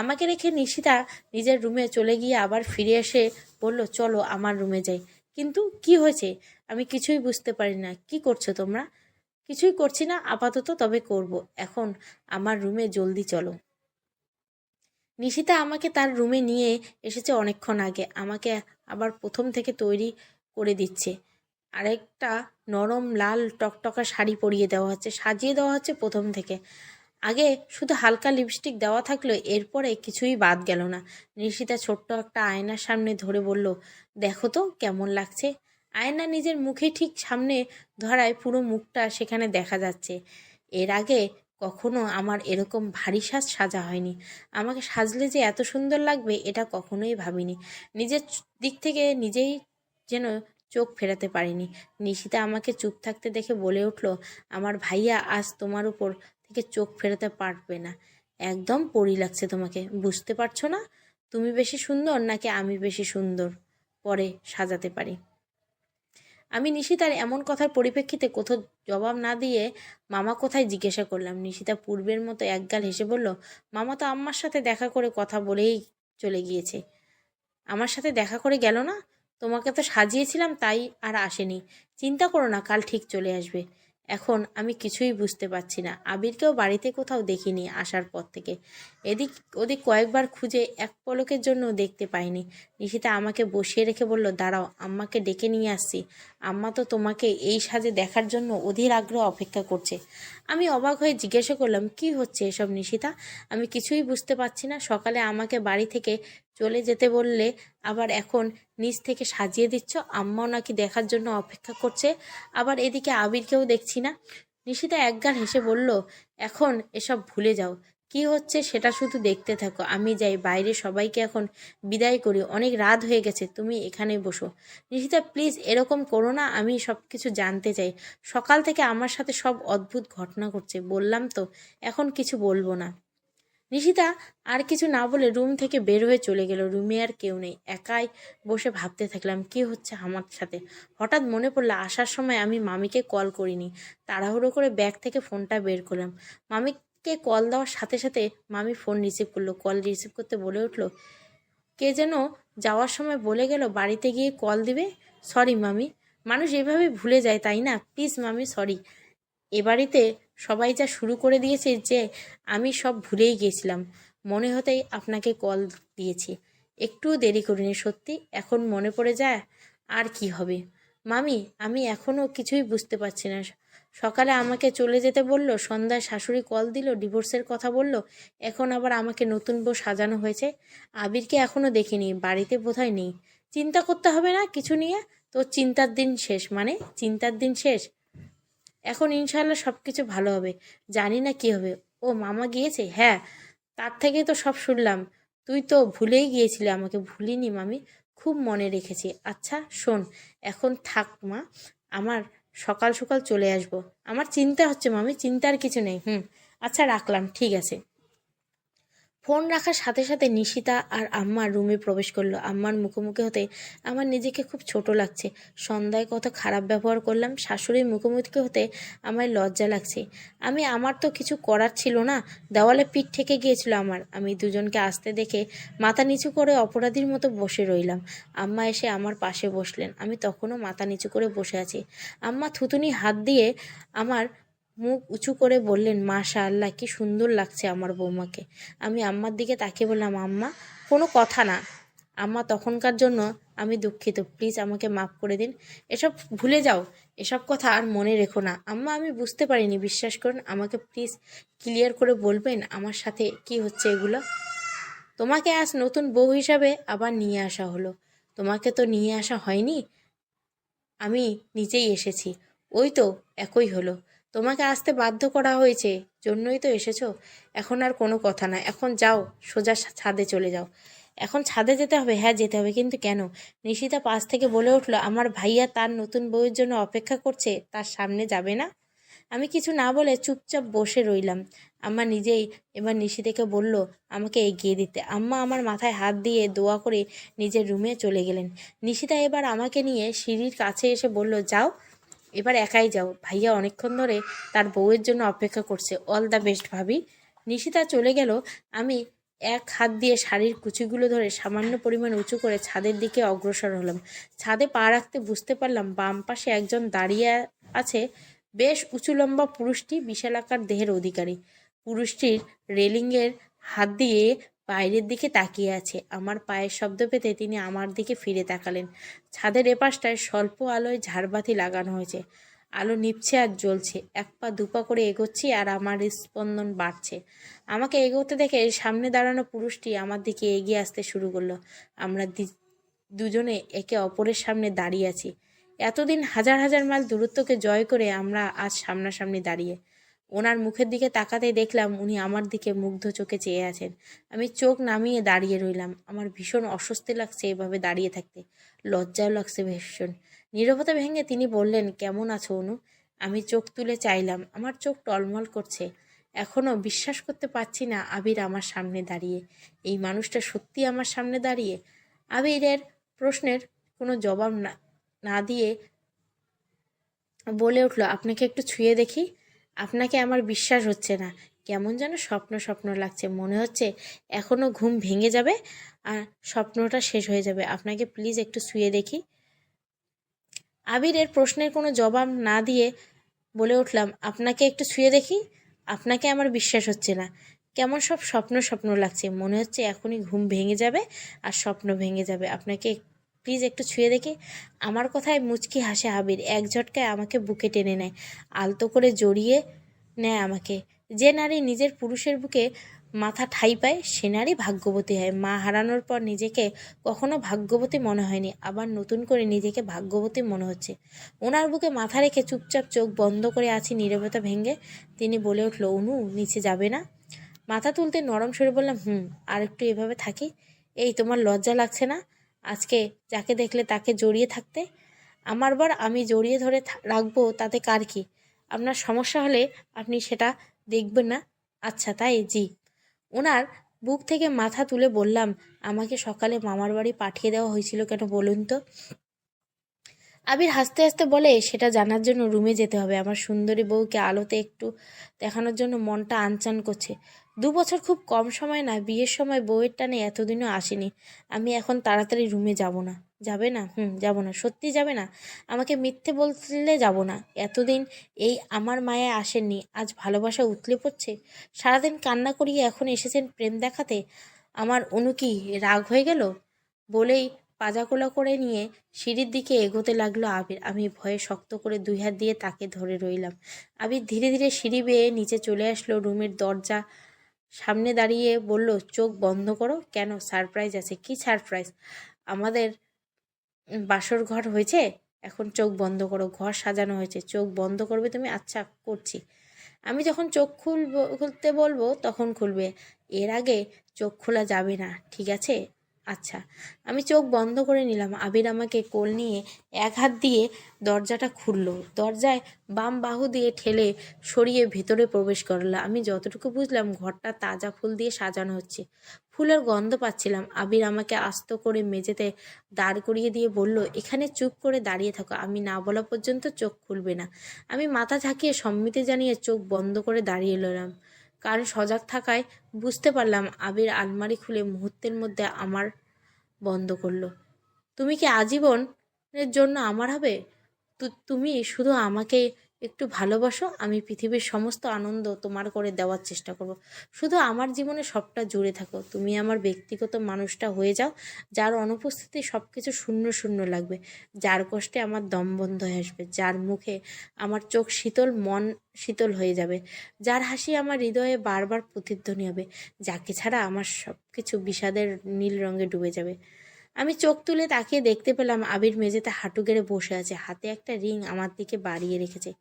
আমাকে রেখে নিশিতা নিজের রুমে চলে গিয়ে আবার ফিরে এসে বলল, চলো আমার রুমে যাই। কিন্তু কি হয়েছে আমি কিছুই বুঝতে পারি না। কি করছো তোমরা? কিছুই করছি না আপাতত, তবে করব এখন। আমার রুমে জলদি চলো। নিশিতা আমাকে তার রুমে নিয়ে এসেছে অনেকক্ষণ আগে। আমাকে আবার প্রথম থেকে তৈরি করে দিচ্ছে। আরেকটা নরম লাল টকটকা শাড়ি পরিয়ে দেওয়া হচ্ছে, সাজিয়ে দেওয়া হচ্ছে প্রথম থেকে। আগে শুধু হালকা লিপস্টিক দেওয়া থাকলো, এরপরে কিছুই বাদ গেল না। নিশিতা ছোট্ট একটা আয়নার সামনে ধরে বলল, দেখো তো কেমন লাগছে। আয়না নিজের মুখে ঠিক সামনে ধরায় পুরো মুখটা সেখানে দেখা যাচ্ছে। এর আগে কখনো আমার এরকম ভারী সাজা হয়নি। আমাকে সাজলে যে এত সুন্দর লাগবে এটা কখনোই ভাবিনি। নিজের দিক থেকে নিজেই যেন চোখ ফেরাতে পারিনি। নিশিতা আমাকে চুপ থাকতে দেখে বলে উঠল, আমার ভাইয়া আজ তোমার উপর থেকে চোখ ফেরাতে পারবে না। একদম পরী লাগছে তোমাকে, বুঝতে পারছো না? তুমি বেশি সুন্দর নাকি আমি বেশি সুন্দর পরে সাজাতে পারি? আমি নিশিতার এমন কথার পরিপ্রেক্ষিতে কোথাও জবাব না দিয়ে মামা কোথায় জিজ্ঞাসা করলাম। নিশিতা পূর্বের মতো একগাল হেসে বলল, মামা তো আম্মার সাথে দেখা করে কথা বলেই চলে গিয়েছে। আমার সাথে দেখা করে গেল না? তোমাকে তো সাজিয়েছিলাম তাই আর আসেনি। চিন্তা করো না, কাল ঠিক চলে আসবে। এখন আমি কিছুই বুঝতে পারছি না। আবিরকেও বাড়িতে কোথাও দেখিনি আসার পর থেকে। এদিক ওদিক কয়েকবার খুঁজে এক পলকের জন্য দেখতে পাইনি। নিশিতা আমাকে বসিয়ে রেখে বলল, দাঁড়াও, আম্মাকে ডেকে নিয়ে আসছি। আম্মা তো তোমাকে এই সাজে দেখার জন্য অধীর আগ্রহ অপেক্ষা করছে। আমি অবাক হয়ে জিজ্ঞাসা করলাম, কি হচ্ছে এসব নিশিতা? আমি কিছুই বুঝতে পারছি না। সকালে আমাকে বাড়ি থেকে চলে যেতে বললে, আবার এখন নিচ থেকে সাজিয়ে দিচ্ছ। আম্মাও নাকি দেখার জন্য অপেক্ষা করছে, আবার এদিকে আবিরকেও দেখছি না। নিশিতা একগাল হেসে বলল, এখন এসব ভুলে যাও। কি হচ্ছে সেটা শুধু দেখতে থাকো। আমি যাই, বাইরে সবাইকে এখন বিদায় করি, অনেক রাত হয়ে গেছে। তুমি এখানে বসো। নিশিতা প্লিজ এরকম করো না, আমি সব কিছু জানতে চাই। সকাল থেকে আমার সাথে সব অদ্ভুত ঘটনা ঘটছে। বললাম তো এখন কিছু বলবো না। নিশিতা আর কিছু না বলে রুম থেকে বের হয়ে চলে গেল। রুমে আর কেউ নেই। একাই বসে ভাবতে থাকলাম কি হচ্ছে আমার সাথে। হঠাৎ মনে পড়লো আসার সময় আমি মামিকে কল করিনি। তাড়াহুড়ো করে ব্যাগ থেকে ফোনটা বের করলাম। মামিকে কল দেওয়ার সাথে সাথে মামি ফোন রিসিভ করলো। কল রিসিভ করতে বলে উঠলো, কে যেন যাওয়ার সময় বলে গেল বাড়িতে গিয়ে কল দিবে। সরি মামি। মানুষ এভাবে ভুলে যায়, তাই না? প্লিজ মামি, সরি। এ বাড়িতে সবাই যা শুরু করে দিয়েছে যে আমি সব ভুলেই গিয়েছিলাম। মনে হতেই আপনাকে কল দিয়েছি। একটুও দেরি করিনি সত্যি, এখন মনে পড়ে যায়। আর কি হবে মামি, আমি এখনও কিছুই বুঝতে পারছি না। সকালে আমাকে চলে যেতে বলল, সন্ধ্যায় শাশুড়ি কল দিল, ডিভোর্সের কথা বলল, এখন আবার আমাকে নতুন বউ সাজানো হয়েছে। আবিরকে এখনও দেখিনি, বাড়িতে বোধহয় নেই। চিন্তা করতে হবে না কিছু নিয়ে। তো চিন্তার দিন শেষ মানে? চিন্তার দিন শেষ। এখন ইনশাল্লাহ সব কিছু ভালো হবে। জানি না কি হবে। ও মামা গিয়েছে? হ্যাঁ, তার থেকেই তো সব শুনলাম। তুই তো ভুলেই গিয়েছিলি আমাকে। ভুলিনি মামি, খুব মনে রেখেছি। আচ্ছা শোন, এখন থাক মা, আমার সকাল সকাল চলে আসবো। আমার চিন্তা হচ্ছে মামি। চিন্তার কিছু নেই। আচ্ছা রাখলাম, ঠিক আছে। ফোন রাখার সাথে সাথে নিশিতা আর আম্মার রুমে প্রবেশ করলো। আম্মার মুখোমুখি হতে আমার নিজেকে খুব ছোট লাগছে। সন্ধ্যায় কত খারাপ ব্যবহার করলাম, শাশুড়ির মুখোমুখি হতে আমার লজ্জা লাগছে। আমার তো কিছু করার ছিল না, দেওয়ালে পিঠ ঠেকে গিয়েছিল আমার। আমি দুজনকে আসতে দেখে মাথা নিচু করে অপরাধীর মতো বসে রইলাম। আম্মা এসে আমার পাশে বসলেন। আমি তখনও মাথা নিচু করে বসে আছি। আম্মা থুতুনি হাত দিয়ে আমার মুখ উঁচু করে বললেন, মাশাআল্লাহ, কি সুন্দর লাগছে আমার বৌমাকে। আমি আম্মার দিকে তাকিয়ে বললাম, আম্মা কোনো কথা না। আম্মা, তখনকার জন্য আমি দুঃখিত, প্লিজ আমাকে মাফ করে দিন। এসব ভুলে যাও, এসব কথা আর মনে রেখো না। আম্মা, আমি বুঝতে পারিনি, বিশ্বাস করুন। আমাকে প্লিজ ক্লিয়ার করে বলবেন আমার সাথে কি হচ্ছে এগুলো? তোমাকে আজ নতুন বউ হিসাবে আবার নিয়ে আসা হলো। তোমাকে তো নিয়ে আসা হয়নি, আমি নিজেই এসেছি। ওই তো একই হলো। তোমাকে আসতে বাধ্য করা হয়েছে, জন্যই তো এসেছো। এখন আর কোনো কথা না, এখন যাও, সোজা ছাদে চলে যাও। এখন ছাদে যেতে হবে? হ্যাঁ, যেতে হবে। কিন্তু কেন? নিশিতা পাশ থেকে বলে উঠল, আমার ভাইয়া তার নতুন বউয়ের জন্য অপেক্ষা করছে, তার সামনে যাবে না? আমি কিছু না বলে চুপচাপ বসে রইলাম। আম্মা নিজেই এবার নিশিতাকে বলল আমাকে এগিয়ে দিতে। আম্মা আমার মাথায় হাত দিয়ে দোয়া করে নিজের রুমে চলে গেলেন। নিশিতা এবার আমাকে নিয়ে সিঁড়ির কাছে এসে বলল, যাও, এবার একাই যাও। ভাইয়া অনেকক্ষণ ধরে তার বউয়ের জন্য অপেক্ষা করছে। অল দ্য বেস্ট ভাবি। নিশিতা চলে গেল। আমি এক হাত দিয়ে শাড়ির কুচিগুলো ধরে সামান্য পরিমাণ উঁচু করে ছাদের দিকে অগ্রসর হলাম। ছাদে পা রাখতে বুঝতে পারলাম বাম পাশে একজন দাঁড়িয়ে আছে। বেশ উঁচু লম্বা পুরুষটি বিশালাকার দেহের অধিকারী। পুরুষটির রেলিংয়ের হাত দিয়ে বাইরের দিকে তাকিয়ে আছে। আমার পায়ের শব্দ পেতে তিনি আমার দিকে ফিরে তাকালেন। ছাদের এপাশটায় স্বল্প আলোয় ঝাড়বাতি লাগানো হয়েছে। আলো নিভছে আর জ্বলছে। এক পা দুপা করে এগোচ্ছি আর আমার স্পন্দন বাড়ছে। আমাকে এগোতে দেখে সামনে দাঁড়ানো পুরুষটি আমার দিকে এগিয়ে আসতে শুরু করলো। আমরা দুজনে একে অপরের সামনে দাঁড়িয়ে আছি। এতদিন হাজার হাজার মাইল দূরত্বকে জয় করে আমরা আজ সামনাসামনি দাঁড়িয়ে। ওনার মুখের দিকে তাকাতেই দেখলাম উনি আমার দিকে মুগ্ধ চোখে চেয়ে আছেন। আমি চোখ নামিয়ে দাঁড়িয়ে রইলাম। আমার ভীষণ অস্বস্তি লাগছে এভাবে দাঁড়িয়ে থাকতে, লজ্জাও লাগছে ভীষণ। নীরবতা ভেঙে তিনি বললেন, কেমন আছো অনু? আমি চোখ তুলে চাইলাম। আমার চোখ টলমল করছে। এখনও বিশ্বাস করতে পারছি না আবির আমার সামনে দাঁড়িয়ে। এই মানুষটা সত্যি আমার সামনে দাঁড়িয়ে। আবিরের প্রশ্নের কোনো জবাব না দিয়ে বলে উঠল, আপনাকে একটু ছুঁয়ে দেখি। আপনাকে আমার বিশ্বাস হচ্ছে না। কেমন যেন স্বপ্ন স্বপ্ন লাগছে। মনে হচ্ছে এখনও ঘুম ভেঙে যাবে আর স্বপ্নটা শেষ হয়ে যাবে। আপনাকে প্লিজ একটু ছুঁয়ে দেখি। আবিরের প্রশ্নের কোনো জবাব না দিয়ে বলে উঠলাম, আপনাকে একটু ছুঁয়ে দেখি। আপনাকে আমার বিশ্বাস হচ্ছে না। কেমন সব স্বপ্ন স্বপ্ন লাগছে। মনে হচ্ছে এখনই ঘুম ভেঙে যাবে আর স্বপ্ন ভেঙে যাবে। আপনাকে প্লিজ একটু ছুঁয়ে দেখি। আমার কথায় মুচকি হাসে আবির। এক ঝটকায় আমাকে বুকে টেনে নেয়, আলতো করে জড়িয়ে নেয় আমাকে। যে নারী নিজের পুরুষের বুকে মাথা ঠাঁই পায় সে নারী ভাগ্যবতী হয়। মা হারানোর পর নিজেকে কখনো ভাগ্যবতী মনে হয়নি, আবার নতুন করে নিজেকে ভাগ্যবতী মনে হচ্ছে। ওনার বুকে মাথা রেখে চুপচাপ চোখ বন্ধ করে আছি নীরবতা ভেঙে। তিনি বলে উঠল, অনু, নিচে যাবে না? মাথা তুলতে নরম সরে বললাম, আর একটু এভাবে থাকি। এই, তোমার লজ্জা লাগছে না আজকে যাকে দেখলে তাকে জড়িয়ে থাকতে? আমার বর, আমি জড়িয়ে ধরে রাখবো তাতে কার কি? আপনার সমস্যা হলে আপনি সেটা দেখবেন না। আচ্ছা তাই? জি। ওনার বুক থেকে মাথা তুলে বললাম, আমাকে সকালে মামার বাড়ি পাঠিয়ে দেওয়া হয়েছিল কেন বলুন তো? আবির হাসতে হাসতে বলে, সেটা জানার জন্য রুমে যেতে হবে। আমার সুন্দরী বউকে আলোতে একটু দেখানোর জন্য মনটা আনচান করছে। 2 বছর খুব কম সময় না। বিয়ের সময় বউয়ের টানে এতদিনও আসেনি। আমি এখন তাড়াতাড়ি রুমে যাব না। যাবে না? যাব না। সত্যি যাবে না? আমাকে মিথ্যে বললে যাব না। এতদিন এই আমার মায়ায় আসেননি, আজ ভালোবাসা উতলে পড়ছে। সারাদিন কান্না করিয়ে এখন এসেছেন প্রেম দেখাতে। আমার অনু কি রাগ হয়ে গেল? বলেই পাজাকোলা করে নিয়ে সিঁড়ির দিকে এগোতে লাগলো আবির। আমি ভয়ে শক্ত করে 2 হাত দিয়ে তাকে ধরে রইলাম। আবির ধীরে ধীরে সিঁড়ি বেয়ে নিচে চলে আসলো। রুমের দরজা সামনে দাঁড়িয়ে বলল, চোখ বন্ধ করো। কেন? সারপ্রাইজ আছে। কি সারপ্রাইজ? আমাদের বাসর ঘর হয়েছে, এখন চোখ বন্ধ করো। ঘর সাজানো হয়েছে, চোখ বন্ধ করবে তুমি? আচ্ছা, করছি। আমি যখন চোখ খুলতে বলবো তখন খুলবে, এর আগে চোখ খোলা যাবে না, ঠিক আছে? আচ্ছা। আমি চোখ বন্ধ করে নিলাম। আবির আমাকে কোল নিয়ে এক হাত দিয়ে দরজাটা খুলল। দরজায় বাম বাহু দিয়ে ঠেলে সরিয়ে ভেতরে প্রবেশ করল। আমি যতটুকু বুঝলাম ঘরটা তাজা ফুল দিয়ে সাজানো হচ্ছে। ফুলের গন্ধ পাচ্ছিলাম। আবির আমাকে আস্ত করে মেঝেতে দাঁড় করিয়ে দিয়ে বলল, এখানে চুপ করে দাঁড়িয়ে থাকো, আমি না বলা পর্যন্ত চোখ খুলবে না। আমি মাথা ঝাঁকিয়ে সম্মতি জানিয়ে চোখ বন্ধ করে দাঁড়িয়ে রইলাম। কারণ সজাগ থাকায় বুঝতে পারলাম আবির আলমারি খুলে মুহূর্তের মধ্যে আমার বন্ধ করলো। তুমি কি আজীবনের জন্য আমার হবে? তুমি শুধু আমাকে একটু ভালোবাসো, আমি পৃথিবীর সমস্ত আনন্দ তোমার করে দেওয়ার চেষ্টা করব। শুধু আমার জীবনে সবটা জুড়ে থাকো। তুমি আমার ব্যক্তিগত মানুষটা হয়ে যাও, যার অনুপস্থিতি সব কিছু শূন্য শূন্য লাগবে, যার কষ্টে আমার দম বন্ধ হয়ে আসবে, যার মুখে আমার চোখ শীতল, মন শীতল হয়ে যাবে, যার হাসি আমার হৃদয়ে বারবার প্রতিধ্বনি হবে, যাকে ছাড়া আমার সব কিছু বিষাদের নীল রঙে ডুবে যাবে। আমি চোখ তুলে তাকিয়ে দেখতে পেলাম আবির মেঝেতে হাঁটু গেড়ে বসে আছে, হাতে একটা রিং আমার দিকে বাড়িয়ে রেখেছে।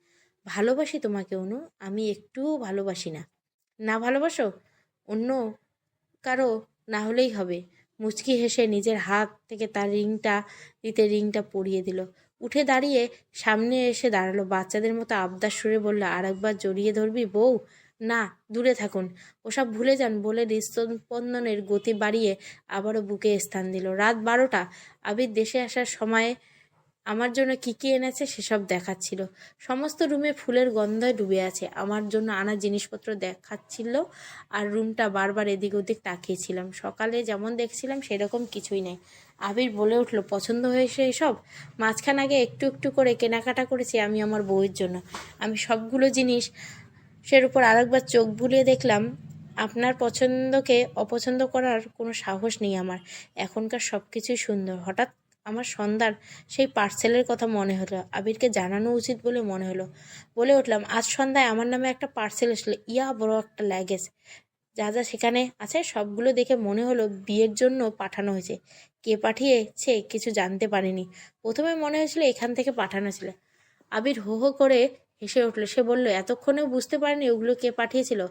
ভালোবাসি তোমাকে অনু, আমি একটুও ভালোবাসি না। না ভালোবাসো? অন্য কারো না হলেই হবে। মুচকি হেসে নিজের হাত থেকে তার রিংটা পরিয়ে দিল। উঠে দাঁড়িয়ে সামনে এসে দাঁড়ালো, বাচ্চাদের মতো আবদার সুরে বলল, আরেকবার জড়িয়ে ধরবি বউ? না, দূরে থাকুন, ওসব ভুলে যান বলে হৃদস্পন্দনের গতি বাড়িয়ে আবারও বুকে স্থান দিল। রাত 12টা। আবির দেশে আসার সময় আমার জন্য কি কি এনেছে সেসব দেখাচ্ছিল। সমস্ত রুমে ফুলের গন্ধে ডুবে আছে। আমার জন্য আনা জিনিসপত্র দেখাচ্ছিল আর রুমটা বারবার এদিক ওদিক তাকিয়েছিলাম। সকালে যেমন দেখছিলাম সেরকম কিছুই নেই। আবির বলে উঠল, পছন্দ হয়েছে এসব? মাঝখান আগে একটু একটু করে কেনাকাটা করেছি আমি আমার বউয়ের জন্য। আমি সবগুলো জিনিস সের উপর আরেকবার চোখ বুলিয়ে দেখলাম। আপনার পছন্দকে অপছন্দ করার কোনো সাহস নেই আমার। এখনকার সব কিছুই সুন্দর। হঠাৎ আমার সন্ধ্যার সেই পার্সেলের কথা মনে হলো। আবিরকে জানানো উচিত বলে মনে হলো। বলে উঠলাম, আজ সন্ধ্যায় আমার নামে একটা পার্সেল এসলো, ইয়া বড় একটা লাগেজ। যা যা সেখানে আছে সবগুলো দেখে মনে হলো বিয়ের জন্য পাঠানো হয়েছে। কে পাঠিয়েছে কিছু জানতে পারিনি। প্রথমে মনে হয়েছিল এখান থেকে পাঠানো ছিল। আবির হো হো করে হেসে উঠল। সে বলল, এতক্ষণেও বুঝতে পারেনি ওগুলো কে পাঠিয়েছিল?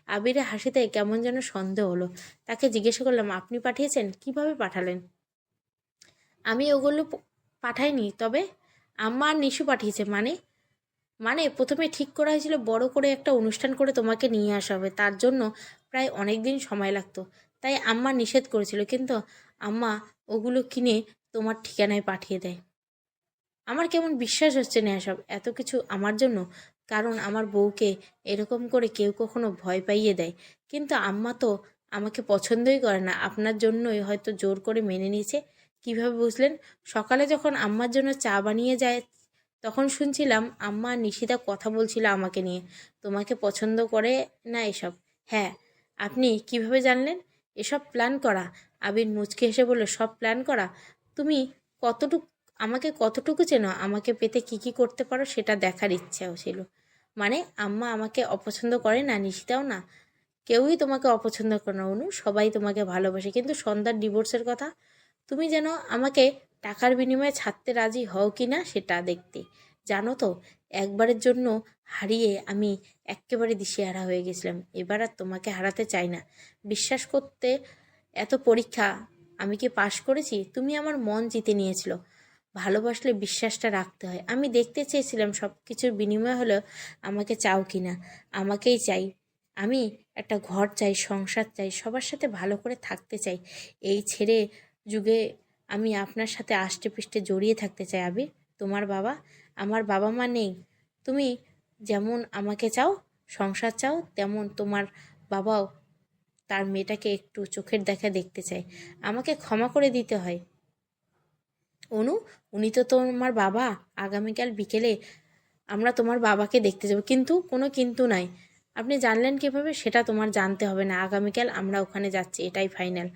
আবিরের হাসিতে কেমন যেন সন্দেহ হলো। তাকে জিজ্ঞাসা করলাম, আপনি পাঠিয়েছেন? কিভাবে পাঠালেন? আমি ওগুলো পাঠাইনি, তবে আম্মা আর নিশু পাঠিয়েছে। মানে? মানে প্রথমে ঠিক করা হয়েছিল বড় করে একটা অনুষ্ঠান করে তোমাকে নিয়ে আসা হবে, তার জন্য প্রায় অনেক দিন সময় লাগতো। তাই আম্মা নিষেধ করেছিল, কিন্তু আম্মা ওগুলো কিনে তোমার ঠিকানায় পাঠিয়ে দেয়। আমার কেমন বিশ্বাস হচ্ছে না এসব, এত কিছু আমার জন্য। কারণ আমার বউকে এরকম করে কেউ কখনো ভয় পাইয়ে দেয়। কিন্তু আম্মা তো আমাকে পছন্দই করে না, আপনার জন্যই হয়তো জোর করে মেনে নিয়েছে। কিভাবে বুঝলেন? সকালে যখন আম্মার জন্য চা বানিয়ে যায় তখন শুনছিলাম আম্মা আর নিশিতা কথা বলছিল আমাকে নিয়ে। তোমাকে পছন্দ করে না এসব। হ্যাঁ। আপনি কিভাবে জানলেন? এসব প্ল্যান করা। আবির মুচকি হেসে বলল, সব প্ল্যান করা? তুমি কতটুকু আমাকে কতটুকু চেনো? আমাকে পেতে কি কি করতে পারো সেটা দেখার ইচ্ছাও ছিল। মানে আম্মা আমাকে অপছন্দ করে না, নিশিতাও না? কেউই তোমাকে অপছন্দ করে না অনু, সবাই তোমাকে ভালোবাসে। কিন্তু সন্ধ্যার ডিভোর্সের কথা, তুমি যেন আমাকে টাকার বিনিময়ে ছাড়তে রাজি হও কি না সেটা দেখতে। জানো তো, একবারের জন্য হারিয়ে আমি এক্কেবারে দিশেহারা হয়ে গেছিলাম। এবার আর তোমাকে হারাতে চাই না। বিশ্বাস করতে এত পরীক্ষা আমি কি পাশ করেছি? তুমি আমার মন জিতে নিয়েছিল। ভালোবাসলে বিশ্বাসটা রাখতে হয়। আমি দেখতে চেয়েছিলাম সব কিছুর বিনিময় হলেও আমাকে চাও কি না। আমাকেই চাই। আমি একটা ঘর চাই, সংসার চাই, সবার সাথে ভালো করে থাকতে চাই। এই ছেড়ে যুগে আমি আপনার সাথে আষ্টে পৃষ্ঠে জড়িয়ে থাকতে চাই। আবির, তোমার বাবা, আমার বাবা মা নেই। তুমি যেমন আমাকে চাও, সংসার চাও, তেমন তোমার বাবাও তার মেয়েটাকে একটু চোখের দেখা দেখতে চায়। আমাকে ক্ষমা করে দিতে হয় অনু। উনি তো তোমার বাবা। আগামীকাল বিকেলে আমরা তোমার বাবাকে দেখতে যাব। কিন্তু কোনো কিন্তু নাই। আপনি জানলেন কিভাবে? সেটা তোমার জানতে হবে না। আগামীকাল আমরা ওখানে যাচ্ছি, এটাই ফাইনাল।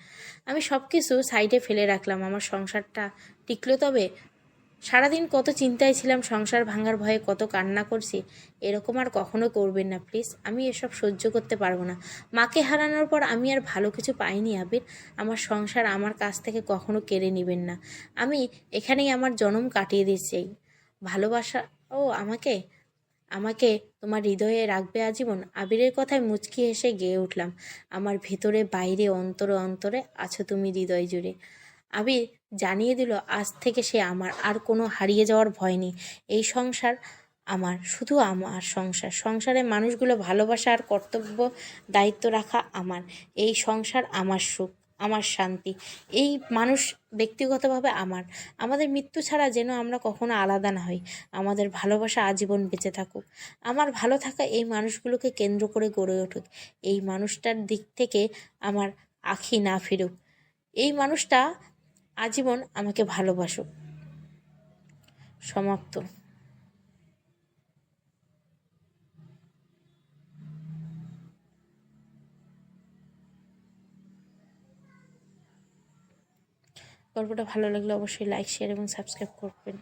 আমি সব কিছু সাইডে ফেলে রাখলাম। আমার সংসারটা টিকলো তবে? সারাদিন কত চিন্তায় ছিলাম, সংসার ভাঙার ভয়ে কত কান্না করছি। এরকম আর কখনো করবেন না প্লিজ। আমি এসব সহ্য করতে পারবো না। মাকে হারানোর পর আমি আর ভালো কিছু পাইনি আবির। আমার সংসার আমার কাছ থেকে কখনো কেড়ে নেবেন না। আমি এখানেই আমার জনম কাটিয়ে দিচ্ছি। ভালোবাসা ও আমাকে আমাকে তোমার হৃদয়ে রাখবে আজীবন। আবিরের কথায় মুচকি হেসে গেয়ে উঠলাম, আমার ভেতরে বাইরে অন্তরে অন্তরে আছো তুমি হৃদয় জুড়ে। আবির জানিয়ে দিল আজ থেকে সে আমার, আর কোনো হারিয়ে যাওয়ার ভয় নেই। এই সংসার আমার, শুধু আমার সংসার। সংসারে মানুষগুলো ভালোবাসা আর কর্তব্য দায়িত্ব রাখা আমার। এই সংসার আমার সুখ, আমার শান্তি। এই মানুষ ব্যক্তিগতভাবে আমার। আমাদের মৃত্যু ছাড়া যেন আমরা কখনো আলাদা না হই। আমাদের ভালোবাসা আজীবন বেঁচে থাকুক। আমার ভালো থাকা এই মানুষগুলোকে কেন্দ্র করে গড়ে উঠুক। এই মানুষটার দিক থেকে আমার আঁখি না ফিরুক। এই মানুষটা আজীবন আমাকে ভালোবাসুক। সমাপ্ত। গল্পটা ভালো লাগলে অবশ্যই লাইক, শেয়ার এবং সাবস্ক্রাইব করবেন।